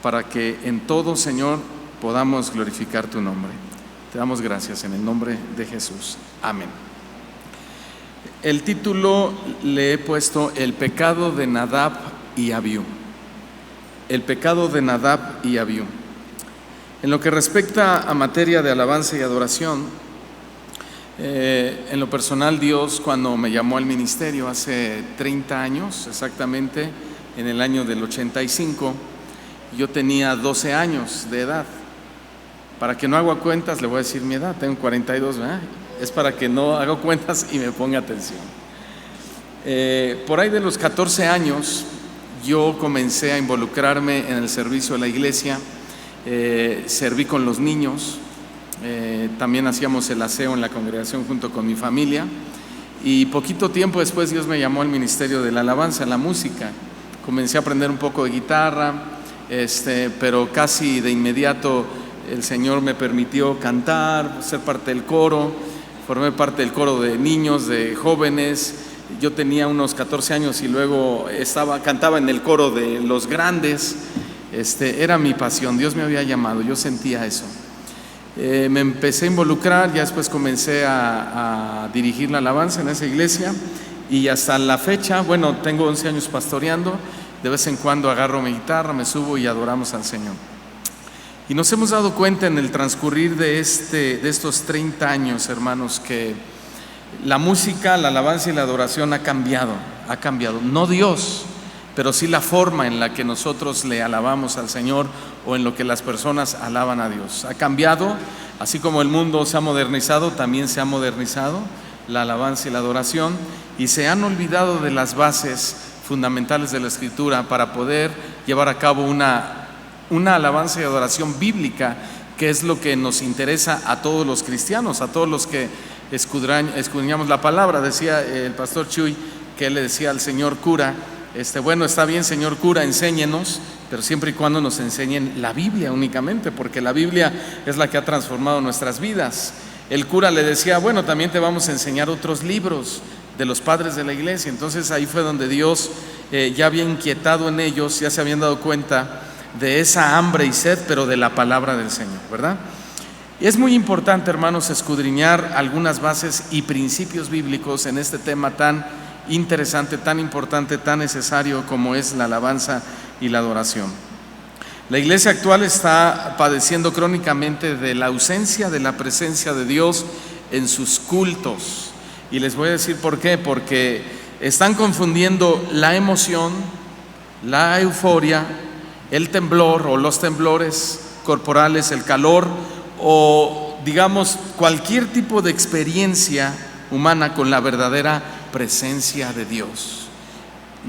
para que en todo, Señor, podamos glorificar tu nombre. Te damos gracias en el nombre de Jesús. Amén. El título le he puesto El pecado de Nadab y Abiú. El pecado de Nadab y Abiú. En lo que respecta a materia de alabanza y adoración, en lo personal, Dios, cuando me llamó al ministerio hace 30 años, exactamente en el año del 85, yo tenía 12 años de edad. Para que no haga cuentas, le voy a decir mi edad, tengo 42, ¿verdad? Es para que no haga cuentas y me ponga atención. Por ahí de los 14 años, yo comencé a involucrarme en el servicio de la iglesia, serví con los niños, también hacíamos el aseo en la congregación junto con mi familia, y poquito tiempo después Dios me llamó al ministerio de la alabanza, la música. Comencé a aprender un poco de guitarra, pero casi de inmediato el Señor me permitió cantar, ser parte del coro. Formé parte del coro de niños, de jóvenes. Yo tenía unos 14 años y luego cantaba en el coro de los grandes. Era mi pasión, Dios me había llamado, yo sentía eso. Me empecé a involucrar, ya después comencé a dirigir la alabanza en esa iglesia, y hasta la fecha, bueno, tengo 11 años pastoreando. De vez en cuando agarro mi guitarra, me subo y adoramos al Señor. Y nos hemos dado cuenta en el transcurrir de estos 30 años, hermanos, que la música, la alabanza y la adoración ha cambiado. No Dios, pero sí la forma en la que nosotros le alabamos al Señor o en lo que las personas alaban a Dios. Ha cambiado, así como el mundo se ha modernizado, también se ha modernizado la alabanza y la adoración, y se han olvidado de las bases fundamentales de la Escritura para poder llevar a cabo una alabanza y adoración bíblica, que es lo que nos interesa a todos los cristianos, a todos los que escudriñamos la palabra. Decía el pastor Chuy que él le decía al señor cura, bueno, está bien, señor cura, enséñenos, pero siempre y cuando nos enseñen la Biblia únicamente, porque la Biblia es la que ha transformado nuestras vidas. El cura le decía, bueno, también te vamos a enseñar otros libros de los padres de la iglesia. Entonces ahí fue donde Dios ya había inquietado en ellos, ya se habían dado cuenta de esa hambre y sed, pero de la palabra del Señor, ¿verdad? Y es muy importante, hermanos, escudriñar algunas bases y principios bíblicos en este tema tan interesante, tan importante, tan necesario como es la alabanza y la adoración. La iglesia actual está padeciendo crónicamente de la ausencia de la presencia de Dios en sus cultos. Y les voy a decir por qué. Porque están confundiendo la emoción, la euforia, el temblor o los temblores corporales, el calor, o digamos cualquier tipo de experiencia humana con la verdadera presencia de Dios.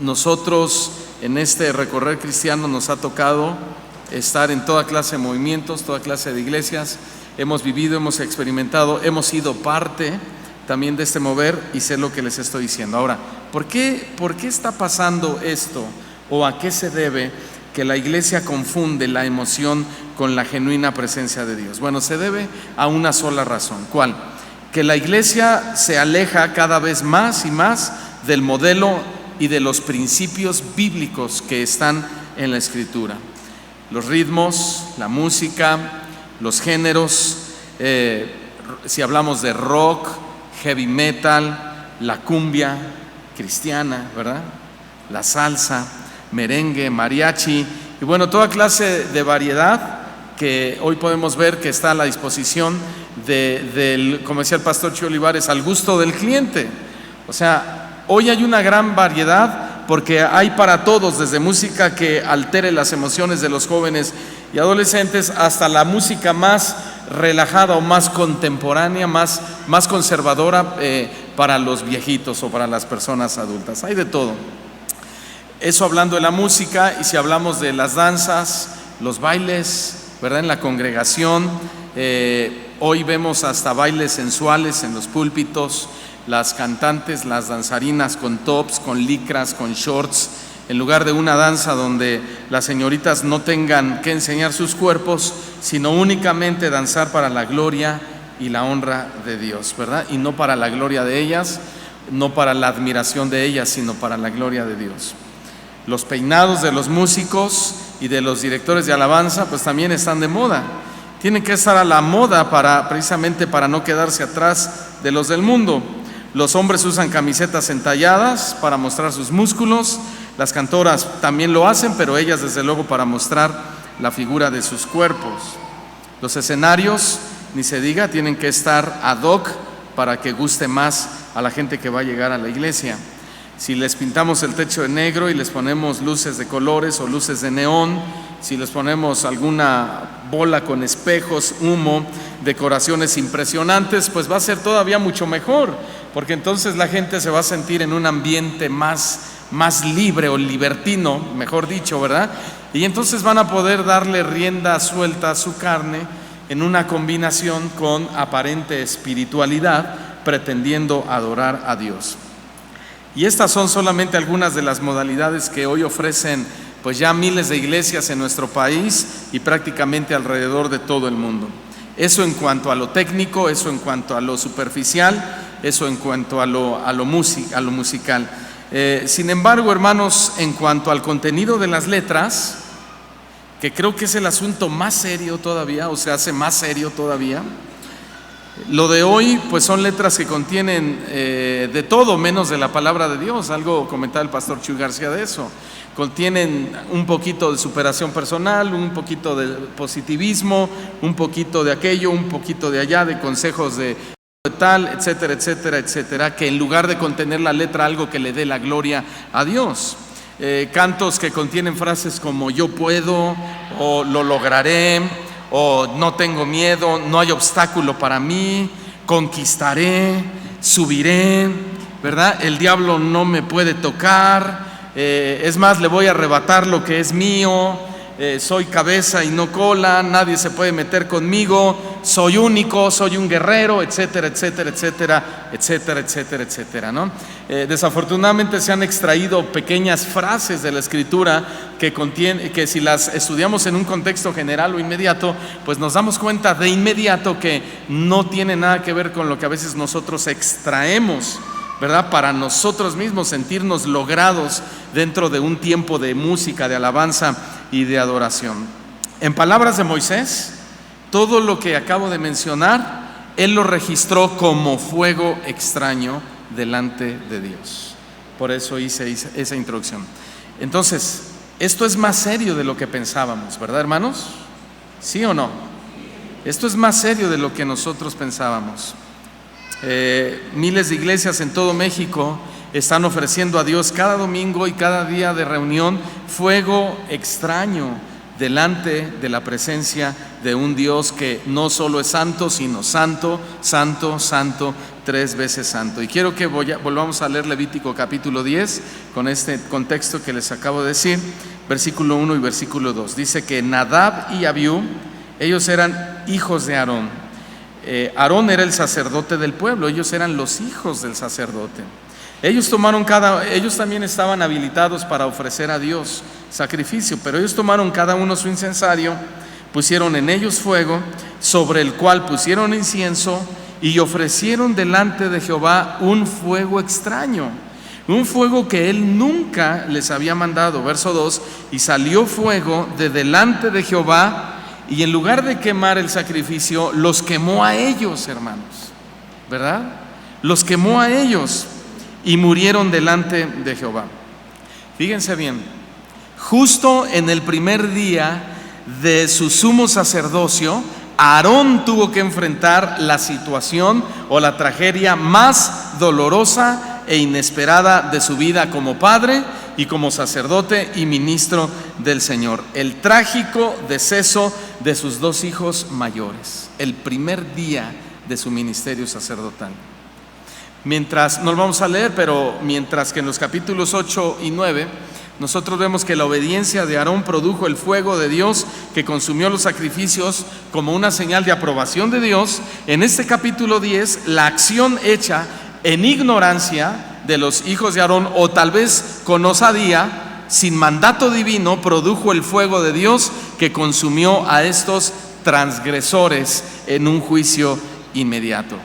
Nosotros en este recorrer cristiano nos ha tocado estar en toda clase de movimientos, toda clase de iglesias. Hemos vivido, hemos experimentado, hemos sido parte también de este mover, y sé lo que les estoy diciendo. Ahora, ¿por qué está pasando esto? ¿O a qué se debe que la iglesia confunde la emoción con la genuina presencia de Dios? Bueno, se debe a una sola razón. ¿Cuál? Que la iglesia se aleja cada vez más y más del modelo y de los principios bíblicos que están en la Escritura. Los ritmos, la música, los géneros, si hablamos de rock, heavy metal, la cumbia cristiana, ¿verdad? La salsa, merengue, mariachi, y bueno, toda clase de variedad que hoy podemos ver que está a la disposición como decía el pastor Chuy Olivares, al gusto del cliente. O sea, hoy hay una gran variedad porque hay para todos, desde música que altere las emociones de los jóvenes y adolescentes hasta la música más relajada o más contemporánea, más conservadora para los viejitos o para las personas adultas. Hay de todo. Eso hablando de la música. Y si hablamos de las danzas, los bailes, ¿verdad? En la congregación, hoy vemos hasta bailes sensuales en los púlpitos, las cantantes, las danzarinas con tops, con licras, con shorts, en lugar de una danza donde las señoritas no tengan que enseñar sus cuerpos, sino únicamente danzar para la gloria y la honra de Dios, ¿verdad? Y no para la gloria de ellas, no para la admiración de ellas, sino para la gloria de Dios. Los peinados de los músicos y de los directores de alabanza, pues también están de moda. Tienen que estar a la moda precisamente para no quedarse atrás de los del mundo. Los hombres usan camisetas entalladas para mostrar sus músculos. Las cantoras también lo hacen, pero ellas desde luego para mostrar la figura de sus cuerpos. Los escenarios, ni se diga, tienen que estar ad hoc para que guste más a la gente que va a llegar a la iglesia. Si les pintamos el techo de negro y les ponemos luces de colores o luces de neón, si les ponemos alguna bola con espejos, humo, decoraciones impresionantes, pues va a ser todavía mucho mejor, porque entonces la gente se va a sentir en un ambiente más libre o libertino, mejor dicho, ¿verdad? Y entonces van a poder darle rienda suelta a su carne en una combinación con aparente espiritualidad, pretendiendo adorar a Dios. Y estas son solamente algunas de las modalidades que hoy ofrecen pues ya miles de iglesias en nuestro país y prácticamente alrededor de todo el mundo. Eso en cuanto a lo técnico, eso en cuanto a lo superficial, eso en cuanto a lo musical. Sin embargo, hermanos, en cuanto al contenido de las letras, que creo que es el asunto más serio todavía, o se hace más serio todavía, lo de hoy pues son letras que contienen de todo menos de la palabra de Dios. Algo comentaba el pastor Chuy García de eso. Contienen un poquito de superación personal, un poquito de positivismo, un poquito de aquello, un poquito de allá, de consejos de tal, etcétera, etcétera, etcétera, que en lugar de contener la letra algo que le dé la gloria a Dios. Cantos que contienen frases como yo puedo, o lo lograré, o no tengo miedo, no hay obstáculo para mí, conquistaré, subiré, ¿verdad? El diablo no me puede tocar, es más, le voy a arrebatar lo que es mío, soy cabeza y no cola, nadie se puede meter conmigo, soy único, soy un guerrero, etcétera, etcétera, etcétera, etcétera, etcétera, etcétera, ¿no? Desafortunadamente se han extraído pequeñas frases de la Escritura que si las estudiamos en un contexto general o inmediato, pues nos damos cuenta de inmediato que no tiene nada que ver con lo que a veces nosotros extraemos, ¿verdad? Para nosotros mismos sentirnos logrados dentro de un tiempo de música, de alabanza y de adoración. En palabras de Moisés, todo lo que acabo de mencionar, él lo registró como fuego extraño delante de Dios. Por eso hice esa introducción. Entonces, esto es más serio de lo que pensábamos, ¿verdad, hermanos? ¿Sí o no? Esto es más serio de lo que nosotros pensábamos. Miles de iglesias en todo México están ofreciendo a Dios cada domingo y cada día de reunión fuego extraño delante de la presencia de un Dios que no solo es santo, sino santo, santo, santo, 3 veces santo. Y quiero que volvamos a leer Levítico capítulo 10 con este contexto que les acabo de decir, versículo 1 y versículo 2. Dice que Nadab y Abiú, ellos eran hijos de Aarón. Aarón era el sacerdote del pueblo, ellos eran los hijos del sacerdote. Ellos también estaban habilitados para ofrecer a Dios sacrificio, pero ellos tomaron cada uno su incensario, pusieron en ellos fuego, sobre el cual pusieron incienso y ofrecieron delante de Jehová un fuego extraño, un fuego que él nunca les había mandado. Verso 2, y salió fuego de delante de Jehová, y en lugar de quemar el sacrificio, los quemó a ellos, hermanos, ¿verdad? Los quemó a ellos y murieron delante de Jehová. Fíjense bien, justo en el primer día de su sumo sacerdocio, Aarón tuvo que enfrentar la situación o la tragedia más dolorosa e inesperada de su vida como padre y como sacerdote y ministro del Señor: el trágico deceso de sus 2 hijos mayores, el primer día de su ministerio sacerdotal. Mientras, no lo vamos a leer, pero mientras que en los capítulos 8 y 9 nosotros vemos que la obediencia de Aarón produjo el fuego de Dios que consumió los sacrificios como una señal de aprobación de Dios, en este capítulo 10 la acción hecha en ignorancia de los hijos de Aarón, o tal vez con osadía, sin mandato divino, produjo el fuego de Dios que consumió a estos transgresores en un juicio inmediato.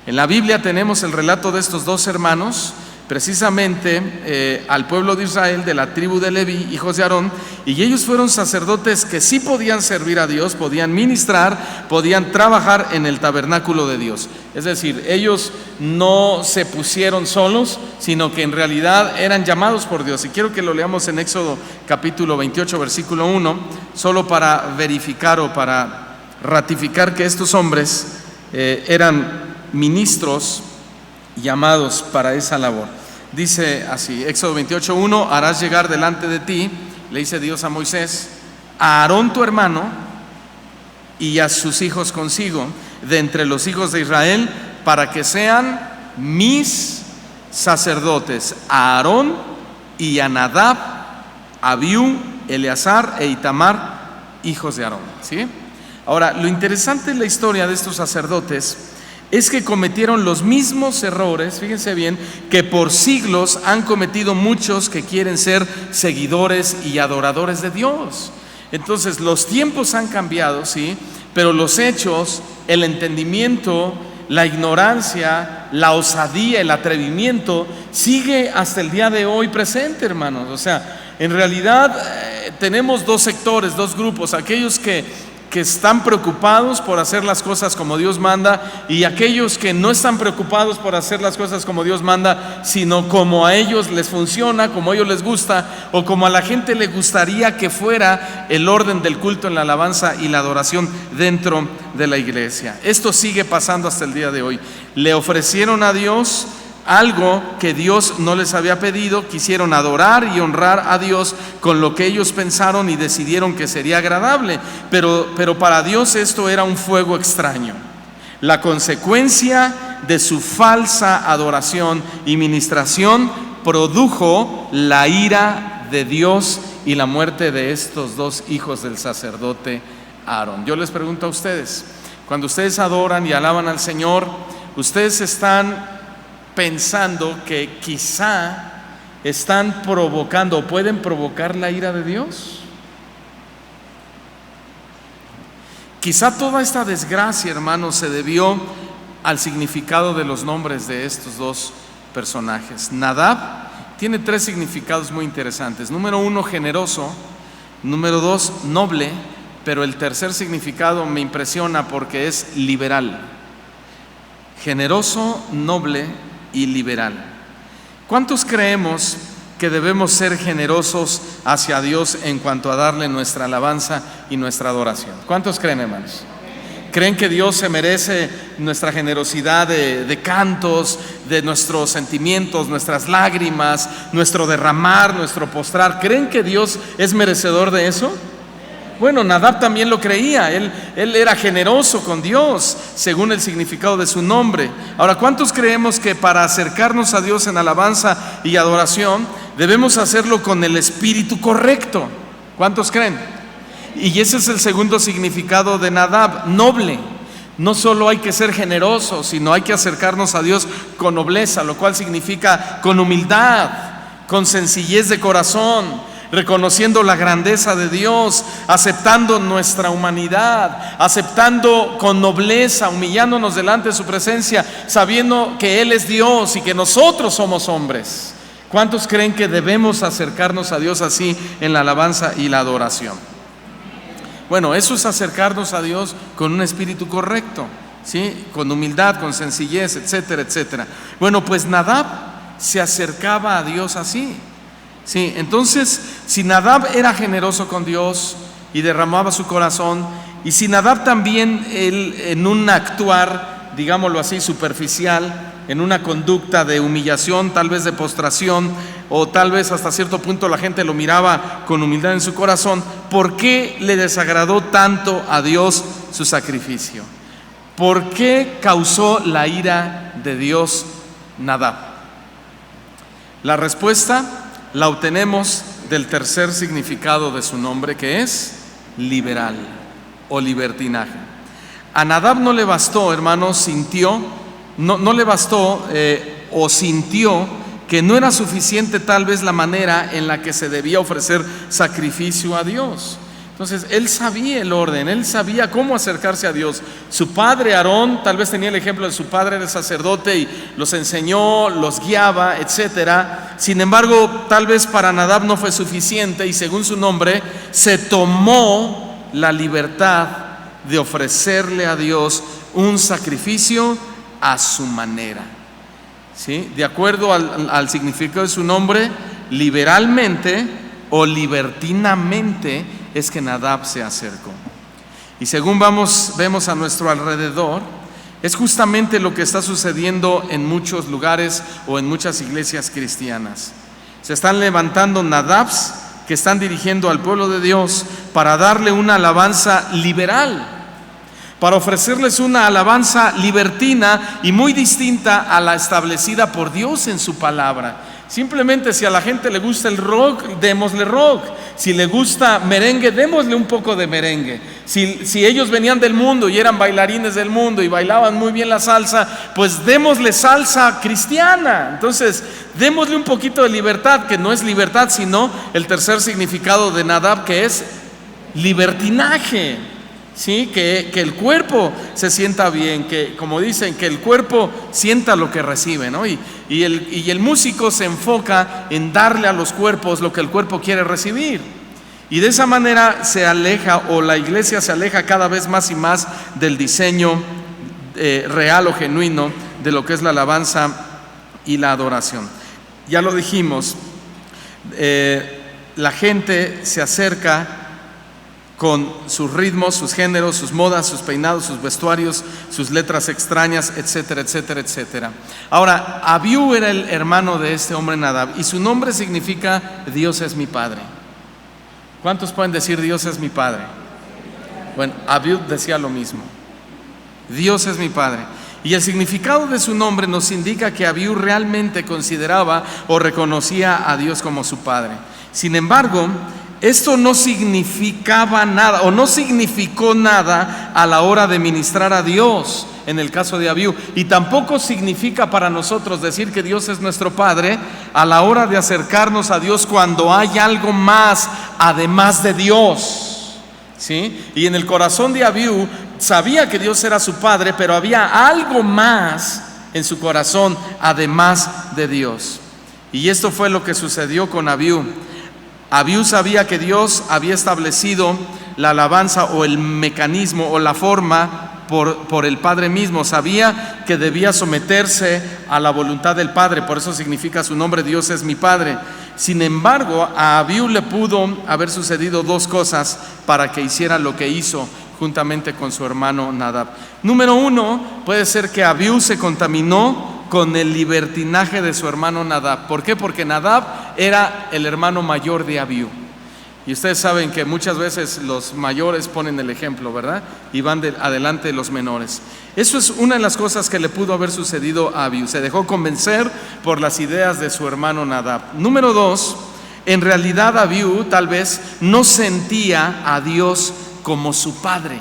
En la Biblia tenemos el relato de estos 2 hermanos precisamente al pueblo de Israel, de la tribu de Leví, hijos de Aarón, y ellos fueron sacerdotes que sí podían servir a Dios, podían ministrar, podían trabajar en el tabernáculo de Dios. Es decir, ellos no se pusieron solos, sino que en realidad eran llamados por Dios. Y quiero que lo leamos en Éxodo capítulo 28, versículo 1, solo para verificar o para ratificar que estos hombres eran ministros llamados para esa labor. Dice así, Éxodo 28:1: harás llegar delante de ti, le dice Dios a Moisés, a Aarón tu hermano y a sus hijos consigo, de entre los hijos de Israel, para que sean mis sacerdotes, a Aarón y a Nadab, Abiú, Eleazar e Itamar, hijos de Aarón. ¿Sí? Ahora, lo interesante en la historia de estos sacerdotes es que cometieron los mismos errores, fíjense bien, que por siglos han cometido muchos que quieren ser seguidores y adoradores de Dios. Entonces, los tiempos han cambiado, sí, pero los hechos, el entendimiento, la ignorancia, la osadía, el atrevimiento sigue hasta el día de hoy presente, hermanos. O sea, en realidad tenemos dos sectores, dos grupos: aquellos que están preocupados por hacer las cosas como Dios manda, y aquellos que no están preocupados por hacer las cosas como Dios manda, sino como a ellos les funciona, como a ellos les gusta, o como a la gente le gustaría que fuera el orden del culto en la alabanza y la adoración dentro de la iglesia. Esto sigue pasando hasta el día de hoy. Le ofrecieron a Dios algo que Dios no les había pedido, quisieron adorar y honrar a Dios con lo que ellos pensaron y decidieron que sería agradable, pero para Dios esto era un fuego extraño. La consecuencia de su falsa adoración y ministración produjo la ira de Dios y la muerte de estos dos hijos del sacerdote Aarón. Yo les pregunto a ustedes, cuando ustedes adoran y alaban al Señor, ustedes están pensando que quizá están provocando o pueden provocar la ira de Dios. Quizá toda esta desgracia, hermanos, se debió al significado de los nombres de estos dos personajes. Nadab tiene tres significados muy interesantes. Número 1, generoso. Número 2, noble. Pero el tercer significado me impresiona porque es liberal. Generoso, noble y liberal. ¿Cuántos creemos que debemos ser generosos hacia Dios en cuanto a darle nuestra alabanza y nuestra adoración? ¿Cuántos creen, hermanos? ¿Creen que Dios se merece nuestra generosidad de cantos, de nuestros sentimientos, nuestras lágrimas, nuestro derramar, nuestro postrar? ¿Creen que Dios es merecedor de eso? Bueno, Nadab también lo creía, él era generoso con Dios, según el significado de su nombre. Ahora, ¿cuántos creemos que para acercarnos a Dios en alabanza y adoración, debemos hacerlo con el espíritu correcto? ¿Cuántos creen? Y ese es el segundo significado de Nadab, noble. No solo hay que ser generosos, sino hay que acercarnos a Dios con nobleza, lo cual significa con humildad, con sencillez de corazón, reconociendo la grandeza de Dios, aceptando nuestra humanidad, aceptando con nobleza, humillándonos delante de su presencia, sabiendo que Él es Dios y que nosotros somos hombres. ¿Cuántos creen que debemos acercarnos a Dios así en la alabanza y la adoración? Bueno, eso es acercarnos a Dios con un espíritu correcto, ¿sí? Con humildad, con sencillez, etcétera, etcétera. Bueno, pues Nadab se acercaba a Dios así. Sí, entonces, si Nadab era generoso con Dios y derramaba su corazón, y si Nadab también en un actuar, digámoslo así, superficial, en una conducta de humillación, tal vez de postración, o tal vez hasta cierto punto la gente lo miraba con humildad en su corazón, ¿por qué le desagradó tanto a Dios su sacrificio? ¿Por qué causó la ira de Dios Nadab? La respuesta la obtenemos del tercer significado de su nombre, que es liberal o libertinaje. A Nadab no le bastó, hermanos, sintió que no era suficiente tal vez la manera en la que se debía ofrecer sacrificio a Dios. Entonces él sabía el orden, él sabía cómo acercarse a Dios. Su padre Aarón tal vez tenía el ejemplo de su padre, era sacerdote y los enseñó, los guiaba, etcétera. Sin embargo, tal vez para Nadab no fue suficiente y según su nombre se tomó la libertad de ofrecerle a Dios un sacrificio a su manera, ¿sí? De acuerdo al significado de su nombre, liberalmente o libertinamente es que Nadab se acercó. Y según vemos a nuestro alrededor, es justamente lo que está sucediendo en muchos lugares o en muchas iglesias cristianas. Se están levantando Nadabs que están dirigiendo al pueblo de Dios para darle una alabanza liberal, para ofrecerles una alabanza libertina y muy distinta a la establecida por Dios en su palabra. Simplemente si a la gente le gusta el rock, démosle rock. Si le gusta merengue, démosle un poco de merengue. Si ellos venían del mundo y eran bailarines del mundo y bailaban muy bien la salsa, pues démosle salsa cristiana. Entonces, démosle un poquito de libertad, que no es libertad, sino el tercer significado de Nadab, que es libertinaje. Sí, que el cuerpo se sienta bien, que como dicen, que el cuerpo sienta lo que recibe, ¿no? Y el músico se enfoca en darle a los cuerpos lo que el cuerpo quiere recibir. Y de esa manera se aleja, o la iglesia se aleja cada vez más y más del diseño real o genuino de lo que es la alabanza y la adoración. Ya lo dijimos, la gente se acerca con sus ritmos, sus géneros, sus modas, sus peinados, sus vestuarios, sus letras extrañas, etcétera, etcétera, etcétera. Ahora, Abiú era el hermano de este hombre Nadab y su nombre significa Dios es mi padre. ¿Cuántos pueden decir Dios es mi padre? Bueno, Abiú decía lo mismo. Dios es mi padre. Y el significado de su nombre nos indica que Abiú realmente consideraba o reconocía a Dios como su padre. Sin embargo, esto no significaba nada o no significó nada a la hora de ministrar a Dios en el caso de Abiú, y tampoco significa para nosotros decir que Dios es nuestro Padre a la hora de acercarnos a Dios cuando hay algo más además de Dios, ¿sí? Y en el corazón de Abiú sabía que Dios era su Padre, pero había algo más en su corazón además de Dios. Y esto fue lo que sucedió con Abiú. Abiú sabía que Dios había establecido la alabanza o el mecanismo o la forma por el Padre mismo. Sabía que debía someterse a la voluntad del Padre, por eso significa su nombre, Dios es mi Padre. Sin embargo, a Abiú le pudo haber sucedido dos cosas para que hiciera lo que hizo juntamente con su hermano Nadab. Número uno, puede ser que Abiú se contaminó con el libertinaje de su hermano Nadab. ¿Por qué? Porque Nadab era el hermano mayor de Abiú. Y ustedes saben que muchas veces los mayores ponen el ejemplo, ¿verdad? Y van adelante los menores. Eso es una de las cosas que le pudo haber sucedido a Abiú. Se dejó convencer por las ideas de su hermano Nadab. Número dos, en realidad Abiú tal vez no sentía a Dios como su padre.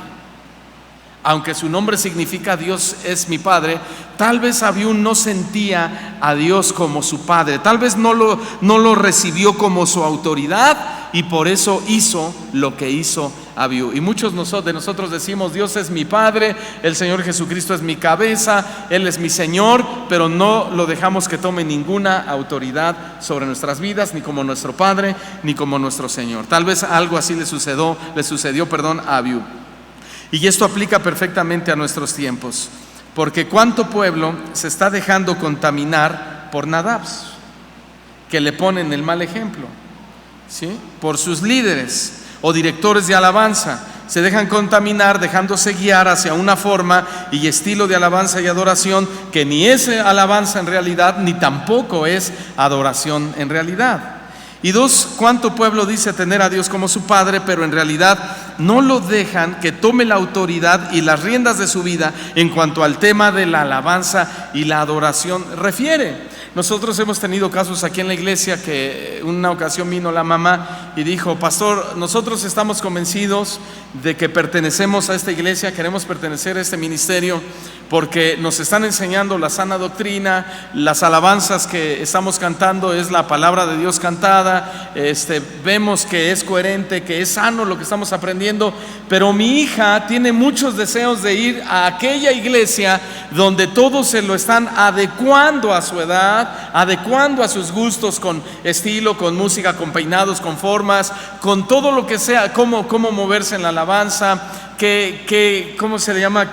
Aunque su nombre significa Dios es mi Padre, tal vez Abiú no sentía a Dios como su Padre, tal vez no lo recibió como su autoridad y por eso hizo lo que hizo Abiú. Y muchos de nosotros decimos Dios es mi Padre, el Señor Jesucristo es mi cabeza, Él es mi Señor, pero no lo dejamos que tome ninguna autoridad sobre nuestras vidas, ni como nuestro Padre, ni como nuestro Señor. Tal vez algo así le sucedió a Abiú. Y esto aplica perfectamente a nuestros tiempos, porque cuánto pueblo se está dejando contaminar por Nadabs, que le ponen el mal ejemplo, ¿sí? Por sus líderes o directores de alabanza, se dejan contaminar dejándose guiar hacia una forma y estilo de alabanza y adoración que ni es alabanza en realidad, ni tampoco es adoración en realidad. Y dos, cuánto pueblo dice tener a Dios como su Padre, pero en realidad no lo dejan que tome la autoridad y las riendas de su vida en cuanto al tema de la alabanza y la adoración refiere. Nosotros hemos tenido casos aquí en la iglesia que una ocasión vino la mamá y dijo: pastor, nosotros estamos convencidos de que pertenecemos a esta iglesia, queremos pertenecer a este ministerio porque nos están enseñando la sana doctrina, las alabanzas que estamos cantando es la palabra de Dios cantada, vemos que es coherente, que es sano lo que estamos aprendiendo, pero mi hija tiene muchos deseos de ir a aquella iglesia donde todos se lo están adecuando a su edad, adecuando a sus gustos, con estilo, con música, con peinados, con formas, con todo lo que sea, cómo moverse en la alabanza, ¿cómo se le llama?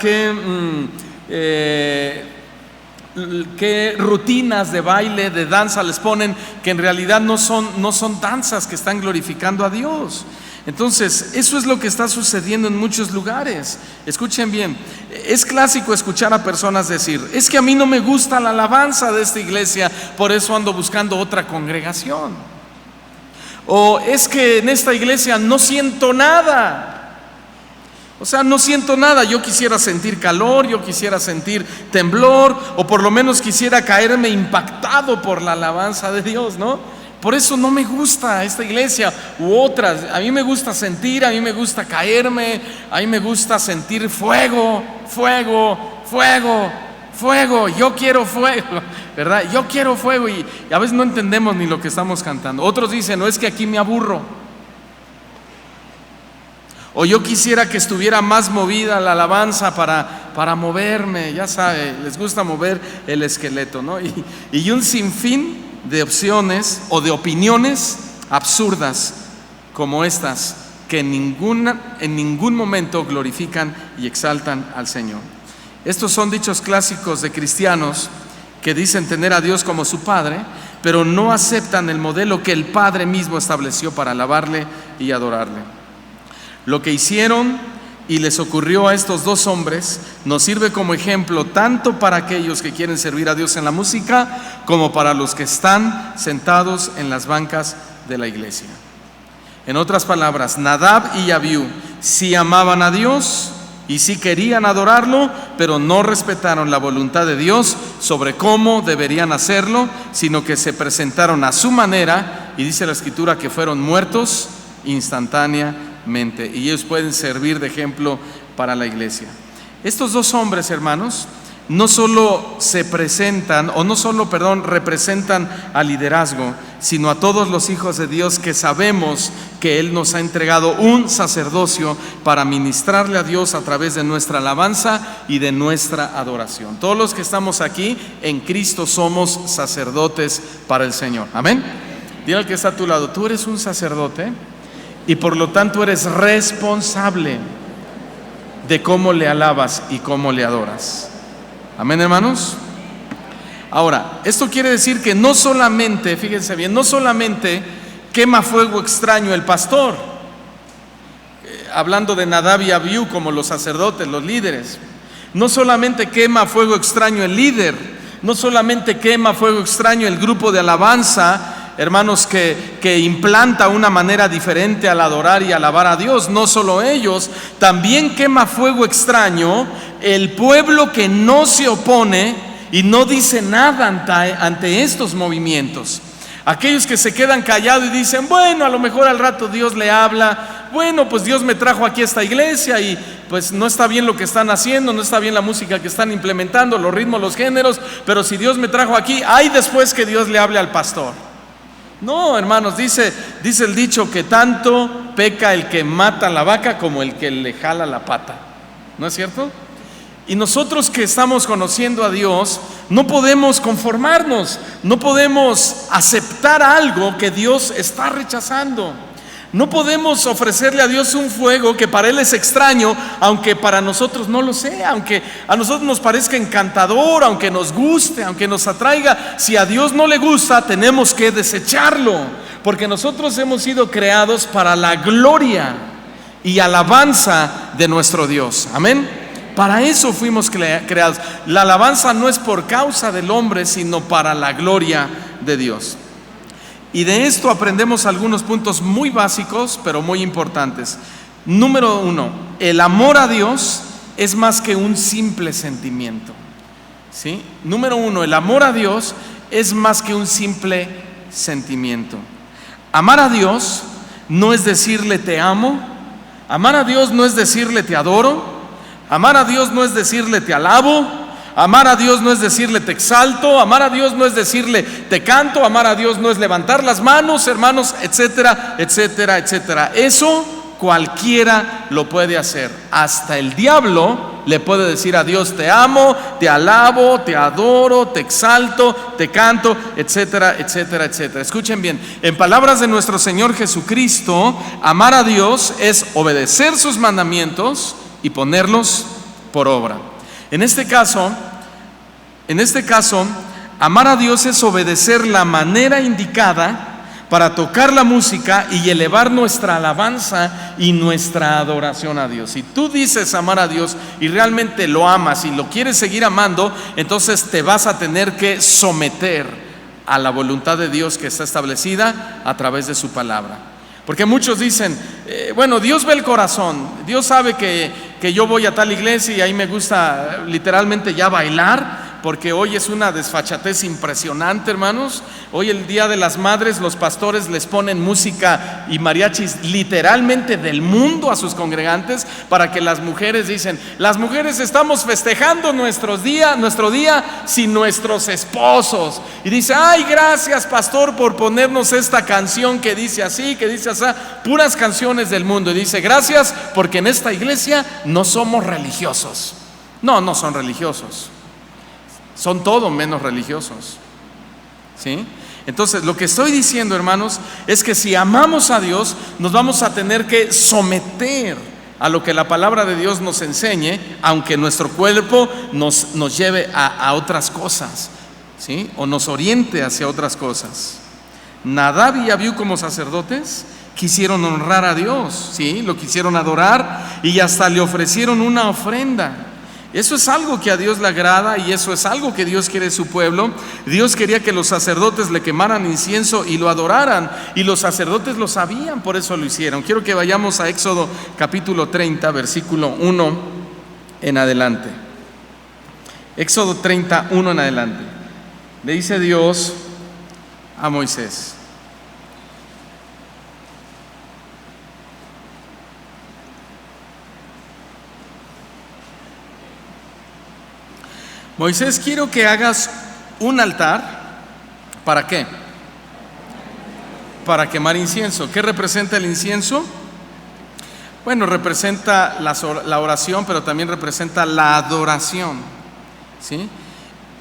¿Qué rutinas de baile, de danza les ponen, que en realidad no son danzas que están glorificando a Dios? Entonces, eso es lo que está sucediendo en muchos lugares. Escuchen bien, es clásico escuchar a personas decir: es que a mí no me gusta la alabanza de esta iglesia, por eso ando buscando otra congregación. O es que en esta iglesia no siento nada. O sea, no siento nada, yo quisiera sentir calor, yo quisiera sentir temblor, o por lo menos quisiera caerme impactado por la alabanza de Dios, ¿no? Por eso no me gusta esta iglesia u otras. A mí me gusta sentir, a mí me gusta caerme, a mí me gusta sentir fuego, fuego, fuego, fuego. Yo quiero fuego, ¿verdad? Yo quiero fuego, y a veces no entendemos ni lo que estamos cantando. Otros dicen: no, es que aquí me aburro. O yo quisiera que estuviera más movida la alabanza para moverme, ya sabe, les gusta mover el esqueleto, ¿no? Y un sinfín de opciones o de opiniones absurdas como estas, que en ningún momento glorifican y exaltan al Señor. Estos son dichos clásicos de cristianos que dicen tener a Dios como su Padre, pero no aceptan el modelo que el Padre mismo estableció para alabarle y adorarle. Lo que hicieron y les ocurrió a estos dos hombres nos sirve como ejemplo tanto para aquellos que quieren servir a Dios en la música como para los que están sentados en las bancas de la iglesia. En otras palabras, Nadab y Abiú sí amaban a Dios y sí querían adorarlo, pero no respetaron la voluntad de Dios sobre cómo deberían hacerlo, sino que se presentaron a su manera, y dice la Escritura que fueron muertos instantáneamente. Y ellos pueden servir de ejemplo para la iglesia. Estos dos hombres, hermanos, no solo representan al liderazgo, sino a todos los hijos de Dios que sabemos que Él nos ha entregado un sacerdocio para ministrarle a Dios a través de nuestra alabanza y de nuestra adoración. Todos los que estamos aquí en Cristo somos sacerdotes para el Señor. Amén. Dile al que está a tu lado: tú eres un sacerdote y por lo tanto eres responsable de cómo le alabas y cómo le adoras. Amén, hermanos. Ahora, esto quiere decir que no solamente, fíjense bien, no solamente quema fuego extraño el pastor, hablando de Nadab y Abiú como los sacerdotes, los líderes. No solamente quema fuego extraño el líder, no solamente quema fuego extraño el grupo de alabanza, hermanos, que implanta una manera diferente al adorar y alabar a Dios. No solo ellos, también quema fuego extraño el pueblo que no se opone y no dice nada ante estos movimientos. Aquellos que se quedan callados y dicen: bueno, a lo mejor al rato Dios le habla, bueno, pues Dios me trajo aquí a esta iglesia y pues no está bien lo que están haciendo, no está bien la música que están implementando, los ritmos, los géneros, pero si Dios me trajo aquí, hay después que Dios le hable al pastor. No, hermanos, dice el dicho que tanto peca el que mata la vaca como el que le jala la pata. ¿No es cierto? Y nosotros que estamos conociendo a Dios no podemos conformarnos, no podemos aceptar algo que Dios está rechazando. No podemos ofrecerle a Dios un fuego que para Él es extraño, aunque para nosotros no lo sea, aunque a nosotros nos parezca encantador, aunque nos guste, aunque nos atraiga. Si a Dios no le gusta, tenemos que desecharlo, porque nosotros hemos sido creados para la gloria y alabanza de nuestro Dios. Amén. Para eso fuimos creados. La alabanza no es por causa del hombre, sino para la gloria de Dios. Y de esto aprendemos algunos puntos muy básicos, pero muy importantes. Número 1, el amor a Dios es más que un simple sentimiento. ¿Sí? Número 1, el amor a Dios es más que un simple sentimiento. Amar a Dios no es decirle te amo. Amar a Dios no es decirle te adoro. Amar a Dios no es decirle te alabo. Amar a Dios no es decirle te exalto. Amar a Dios no es decirle te canto. Amar a Dios no es levantar las manos, hermanos, etcétera, etcétera, etcétera. Eso cualquiera lo puede hacer. Hasta el diablo le puede decir a Dios te amo, te alabo, te adoro, te exalto, te canto, etcétera, etcétera, etcétera. Escuchen bien, en palabras de nuestro Señor Jesucristo, amar a Dios es obedecer sus mandamientos y ponerlos por obra. En este caso, amar a Dios es obedecer la manera indicada para tocar la música y elevar nuestra alabanza y nuestra adoración a Dios. Si tú dices amar a Dios y realmente lo amas y lo quieres seguir amando, entonces te vas a tener que someter a la voluntad de Dios que está establecida a través de su palabra. Porque muchos dicen, bueno, Dios ve el corazón, Dios sabe que yo voy a tal iglesia y ahí me gusta literalmente ya bailar, porque hoy es una desfachatez impresionante, hermanos. Hoy, el Día de las Madres, los pastores les ponen música y mariachis literalmente del mundo a sus congregantes, para que las mujeres dicen, las mujeres estamos festejando nuestro día sin nuestros esposos. Y dice, ay, gracias pastor por ponernos esta canción que dice así, que dice así, puras canciones del mundo. Y dice, gracias porque en esta iglesia no somos religiosos. No son religiosos. Son todo menos religiosos, ¿sí? Entonces, lo que estoy diciendo, hermanos, es que si amamos a Dios, nos vamos a tener que someter a lo que la palabra de Dios nos enseñe, aunque nuestro cuerpo nos lleve a otras cosas, ¿sí? O nos oriente hacia otras cosas. Nadab y Abiú, como sacerdotes, quisieron honrar a Dios, ¿sí? Lo quisieron adorar y hasta le ofrecieron una ofrenda. Eso es algo que a Dios le agrada y eso es algo que Dios quiere de su pueblo. Dios quería que los sacerdotes le quemaran incienso y lo adoraran, y los sacerdotes lo sabían, por eso lo hicieron. Quiero que vayamos a Éxodo capítulo 30, versículo 1 en adelante. Éxodo 31 en adelante. Le dice Dios a Moisés: Moisés, quiero que hagas un altar. ¿Para qué? Para quemar incienso. ¿Qué representa el incienso? Bueno, representa la oración, pero también representa la adoración, ¿sí?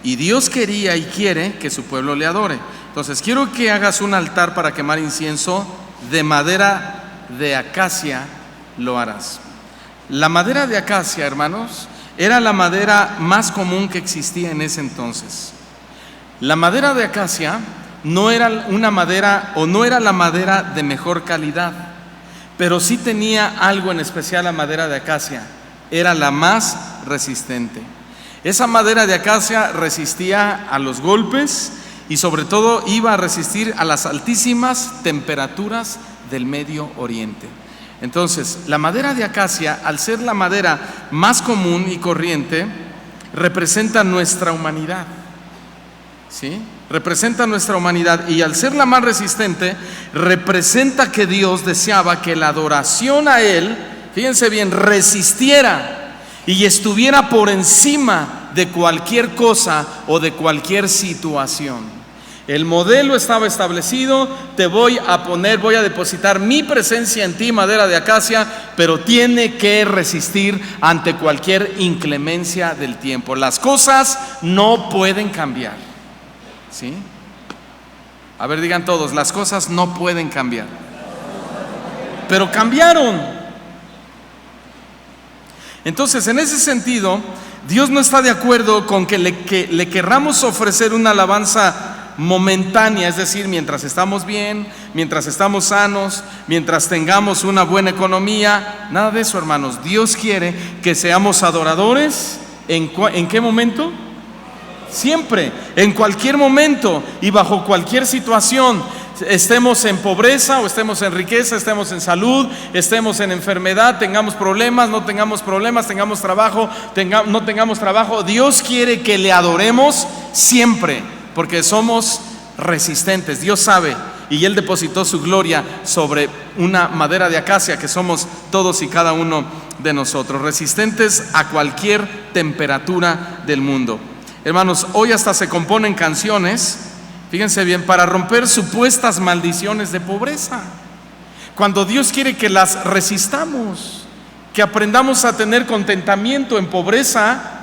Y Dios quería y quiere que su pueblo le adore. Entonces, quiero que hagas un altar para quemar incienso. De madera de acacia lo harás. La madera de acacia, hermanos, era la madera más común que existía en ese entonces. La madera de acacia no era una madera, o no era la madera de mejor calidad, pero sí tenía algo en especial. La madera de acacia era la más resistente. Esa madera de acacia resistía a los golpes y sobre todo iba a resistir a las altísimas temperaturas del Medio Oriente. Entonces, la madera de acacia, al ser la madera más común y corriente, representa nuestra humanidad, ¿sí? Representa nuestra humanidad, y al ser la más resistente, representa que Dios deseaba que la adoración a Él, fíjense bien, resistiera y estuviera por encima de cualquier cosa o de cualquier situación. El modelo estaba establecido: te voy a depositar mi presencia en ti, madera de acacia, pero tiene que resistir ante cualquier inclemencia del tiempo. Las cosas no pueden cambiar, ¿sí? A ver, digan todos, las cosas no pueden cambiar. Pero cambiaron. Entonces, en ese sentido, Dios no está de acuerdo con que le querramos ofrecer una alabanza momentánea, es decir, mientras estamos bien, mientras estamos sanos, mientras tengamos una buena economía. Nada de eso, hermanos. Dios quiere que seamos adoradores. ¿En qué momento? Siempre, en cualquier momento y bajo cualquier situación. Estemos en pobreza o estemos en riqueza, estemos en salud, estemos en enfermedad, tengamos problemas, no tengamos problemas, tengamos trabajo, no tengamos trabajo. Dios quiere que le adoremos siempre, porque somos resistentes. Dios sabe y Él depositó su gloria sobre una madera de acacia que somos todos y cada uno de nosotros, resistentes a cualquier temperatura del mundo. Hermanos, hoy hasta se componen canciones, fíjense bien, para romper supuestas maldiciones de pobreza, cuando Dios quiere que las resistamos, que aprendamos a tener contentamiento en pobreza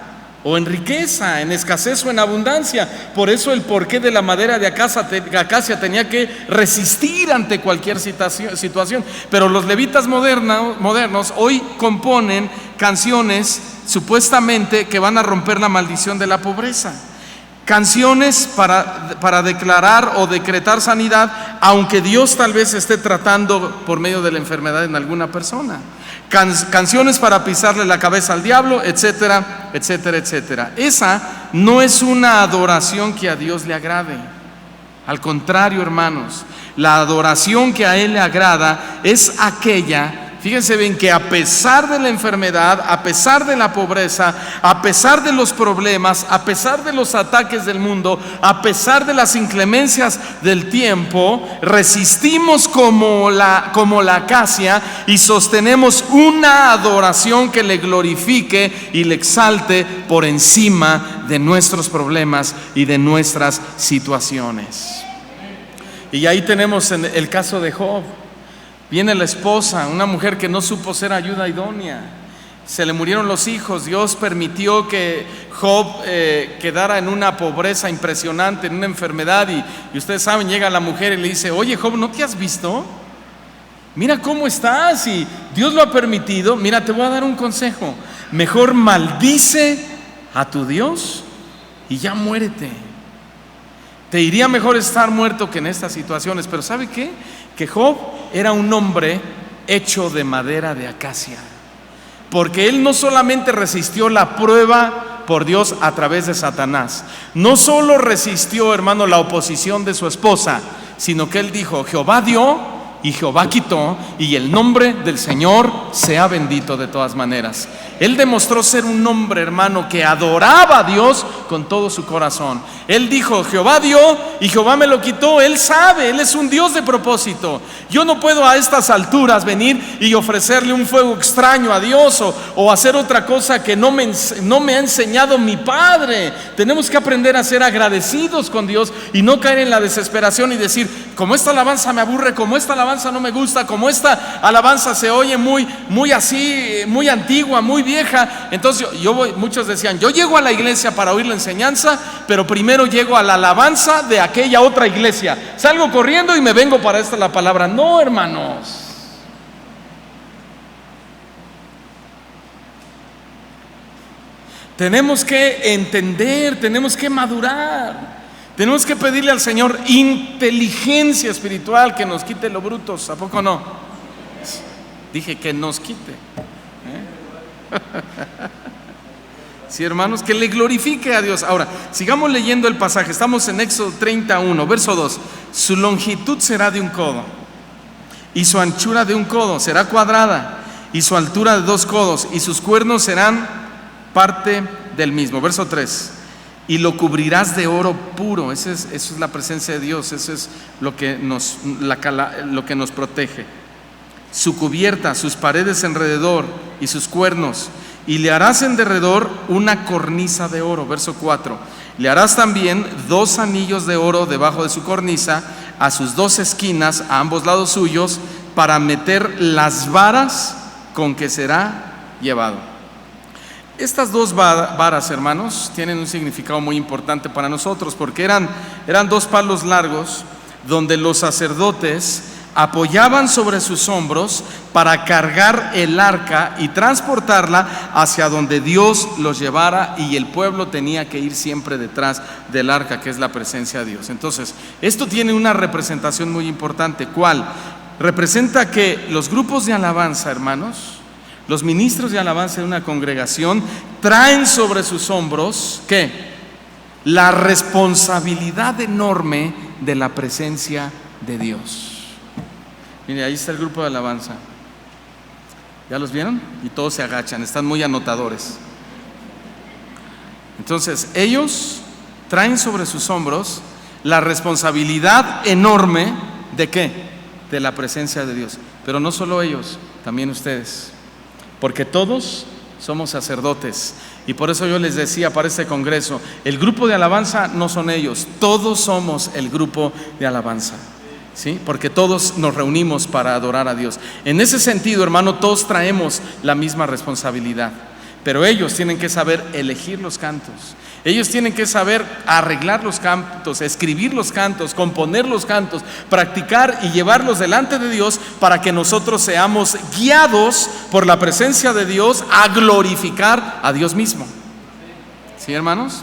o en riqueza, en escasez o en abundancia. Por eso el porqué de la madera de acacia tenía que resistir ante cualquier situación. Pero los levitas modernos hoy componen canciones supuestamente que van a romper la maldición de la pobreza. Canciones para declarar o decretar sanidad, aunque Dios tal vez esté tratando por medio de la enfermedad en alguna persona. Canciones para pisarle la cabeza al diablo, etcétera, etcétera, etcétera. Esa no es una adoración que a Dios le agrade. Al contrario, hermanos, la adoración que a Él le agrada es aquella, fíjense bien, que a pesar de la enfermedad, a pesar de la pobreza, a pesar de los problemas, a pesar de los ataques del mundo, a pesar de las inclemencias del tiempo, resistimos como la acacia y sostenemos una adoración que le glorifique y le exalte por encima de nuestros problemas y de nuestras situaciones. Y ahí tenemos el caso de Job. Viene la esposa, una mujer que no supo ser ayuda idónea. Se le murieron los hijos. Dios permitió que Job quedara en una pobreza impresionante, en una enfermedad. Y ustedes saben, llega la mujer y le dice: oye, Job, ¿no te has visto? Mira cómo estás y Dios lo ha permitido. Mira, te voy a dar un consejo. Mejor maldice a tu Dios y ya muérete. Te iría mejor estar muerto que en estas situaciones. Pero ¿sabe qué? Que Job era un hombre hecho de madera de acacia, porque él no solamente resistió la prueba por Dios a través de Satanás, no solo resistió, hermano, la oposición de su esposa, sino que él dijo: Jehová dio y Jehová quitó, y el nombre del Señor sea bendito de todas maneras. Él demostró ser un hombre, hermano, que adoraba a Dios con todo su corazón. Él dijo: Jehová dio y Jehová me lo quitó. Él sabe, Él es un Dios de propósito. Yo no puedo a estas alturas venir y ofrecerle un fuego extraño a Dios o hacer otra cosa que no me ha enseñado mi Padre. Tenemos que aprender a ser agradecidos con Dios y no caer en la desesperación y decir: como esta alabanza me aburre, como esta alabanza no me gusta, como esta alabanza se oye muy así, muy antigua, muy vieja. Entonces muchos decían: yo llego a la iglesia para oír la enseñanza, pero primero llego a la alabanza de aquella otra iglesia. Salgo corriendo y me vengo para esta la palabra. No, hermanos. Tenemos que entender, tenemos que madurar. Tenemos que pedirle al Señor inteligencia espiritual, que nos quite lo brutos. ¿A poco no? Dije que nos quite. Sí, hermanos, que le glorifique a Dios. Ahora, sigamos leyendo el pasaje. Estamos en Éxodo 31, verso 2. Su longitud será de un codo, y su anchura de un codo será cuadrada, y su altura de 2 codos, y sus cuernos serán parte del mismo. Verso 3. Y lo cubrirás de oro puro. Eso es la presencia de Dios. Eso es lo que nos protege. Su cubierta, sus paredes alrededor y sus cuernos. Y le harás en derredor una cornisa de oro. Verso 4. Le harás también 2 anillos de oro debajo de su cornisa, a sus 2 esquinas, a ambos lados suyos, para meter las varas con que será llevado. Estas 2 varas, hermanos, tienen un significado muy importante para nosotros, porque eran 2 palos largos donde los sacerdotes apoyaban sobre sus hombros para cargar el arca y transportarla hacia donde Dios los llevara, y el pueblo tenía que ir siempre detrás del arca, que es la presencia de Dios. Entonces, esto tiene una representación muy importante. ¿Cuál? Representa que los grupos de alabanza, hermanos, los ministros de alabanza de una congregación traen sobre sus hombros, ¿qué? La responsabilidad enorme de la presencia de Dios. Mire, ahí está el grupo de alabanza. ¿Ya los vieron? Y todos se agachan, están muy anotadores. Entonces, ellos traen sobre sus hombros la responsabilidad enorme ¿de qué? De la presencia de Dios. Pero no solo ellos, también ustedes, porque todos somos sacerdotes. Y por eso yo les decía para este congreso, el grupo de alabanza no son ellos, todos somos el grupo de alabanza, ¿sí? Porque todos nos reunimos para adorar a Dios. En ese sentido, hermano, todos traemos la misma responsabilidad, pero ellos tienen que saber elegir los cantos. Ellos tienen que saber arreglar los cantos, escribir los cantos, componer los cantos, practicar y llevarlos delante de Dios para que nosotros seamos guiados por la presencia de Dios a glorificar a Dios mismo. ¿Sí, hermanos?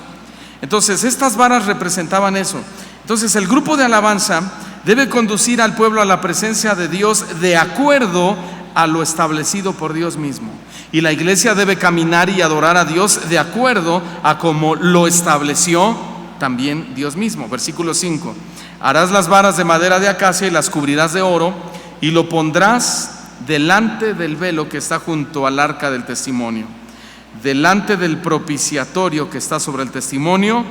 Entonces, estas varas representaban eso. Entonces, el grupo de alabanza debe conducir al pueblo a la presencia de Dios de acuerdo a lo establecido por Dios mismo. Y la iglesia debe caminar y adorar a Dios de acuerdo a como lo estableció también Dios mismo. Versículo 5: harás las varas de madera de acacia y las cubrirás de oro, y lo pondrás delante del velo que está junto al arca del testimonio, delante del propiciatorio que está sobre el testimonio,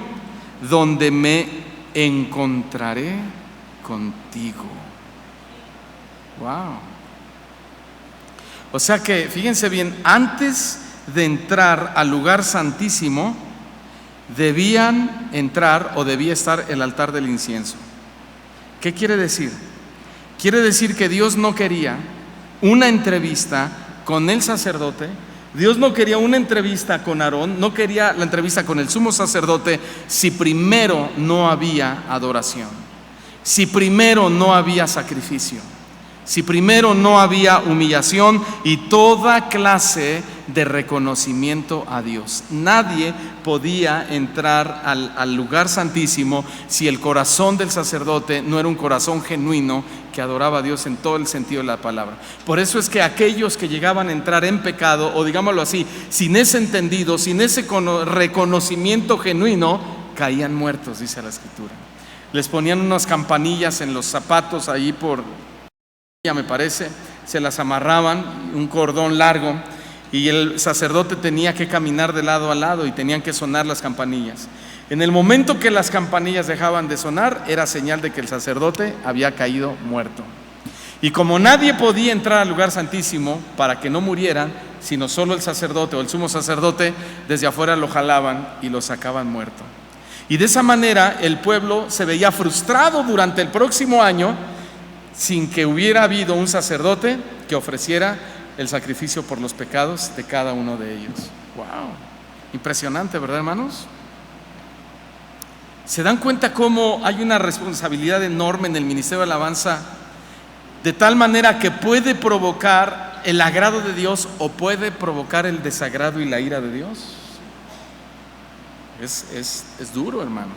donde me encontraré contigo. Wow. O sea que, fíjense bien, antes de entrar al lugar santísimo, debían entrar o debía estar el altar del incienso. ¿Qué quiere decir? Quiere decir que Dios no quería una entrevista con el sacerdote, Dios no quería una entrevista con Aarón, no quería la entrevista con el sumo sacerdote si primero no había adoración, si primero no había sacrificio, si primero no había humillación y toda clase de reconocimiento a Dios. Nadie podía entrar al lugar santísimo si el corazón del sacerdote no era un corazón genuino que adoraba a Dios en todo el sentido de la palabra. Por eso es que aquellos que llegaban a entrar en pecado, o digámoslo así, sin ese entendido, sin ese reconocimiento genuino, caían muertos, dice la Escritura. Les ponían unas campanillas en los zapatos ahí me parece, se las amarraban, un cordón largo, y el sacerdote tenía que caminar de lado a lado y tenían que sonar las campanillas. En el momento que las campanillas dejaban de sonar, era señal de que el sacerdote había caído muerto. Y como nadie podía entrar al lugar santísimo para que no murieran, sino solo el sacerdote o el sumo sacerdote, desde afuera lo jalaban y lo sacaban muerto. Y de esa manera el pueblo se veía frustrado durante el próximo año sin que hubiera habido un sacerdote que ofreciera el sacrificio por los pecados de cada uno de ellos. ¡Wow! Impresionante, ¿verdad, hermanos? ¿Se dan cuenta cómo hay una responsabilidad enorme en el ministerio de alabanza? De tal manera que puede provocar el agrado de Dios o puede provocar el desagrado y la ira de Dios. Es duro, hermanos.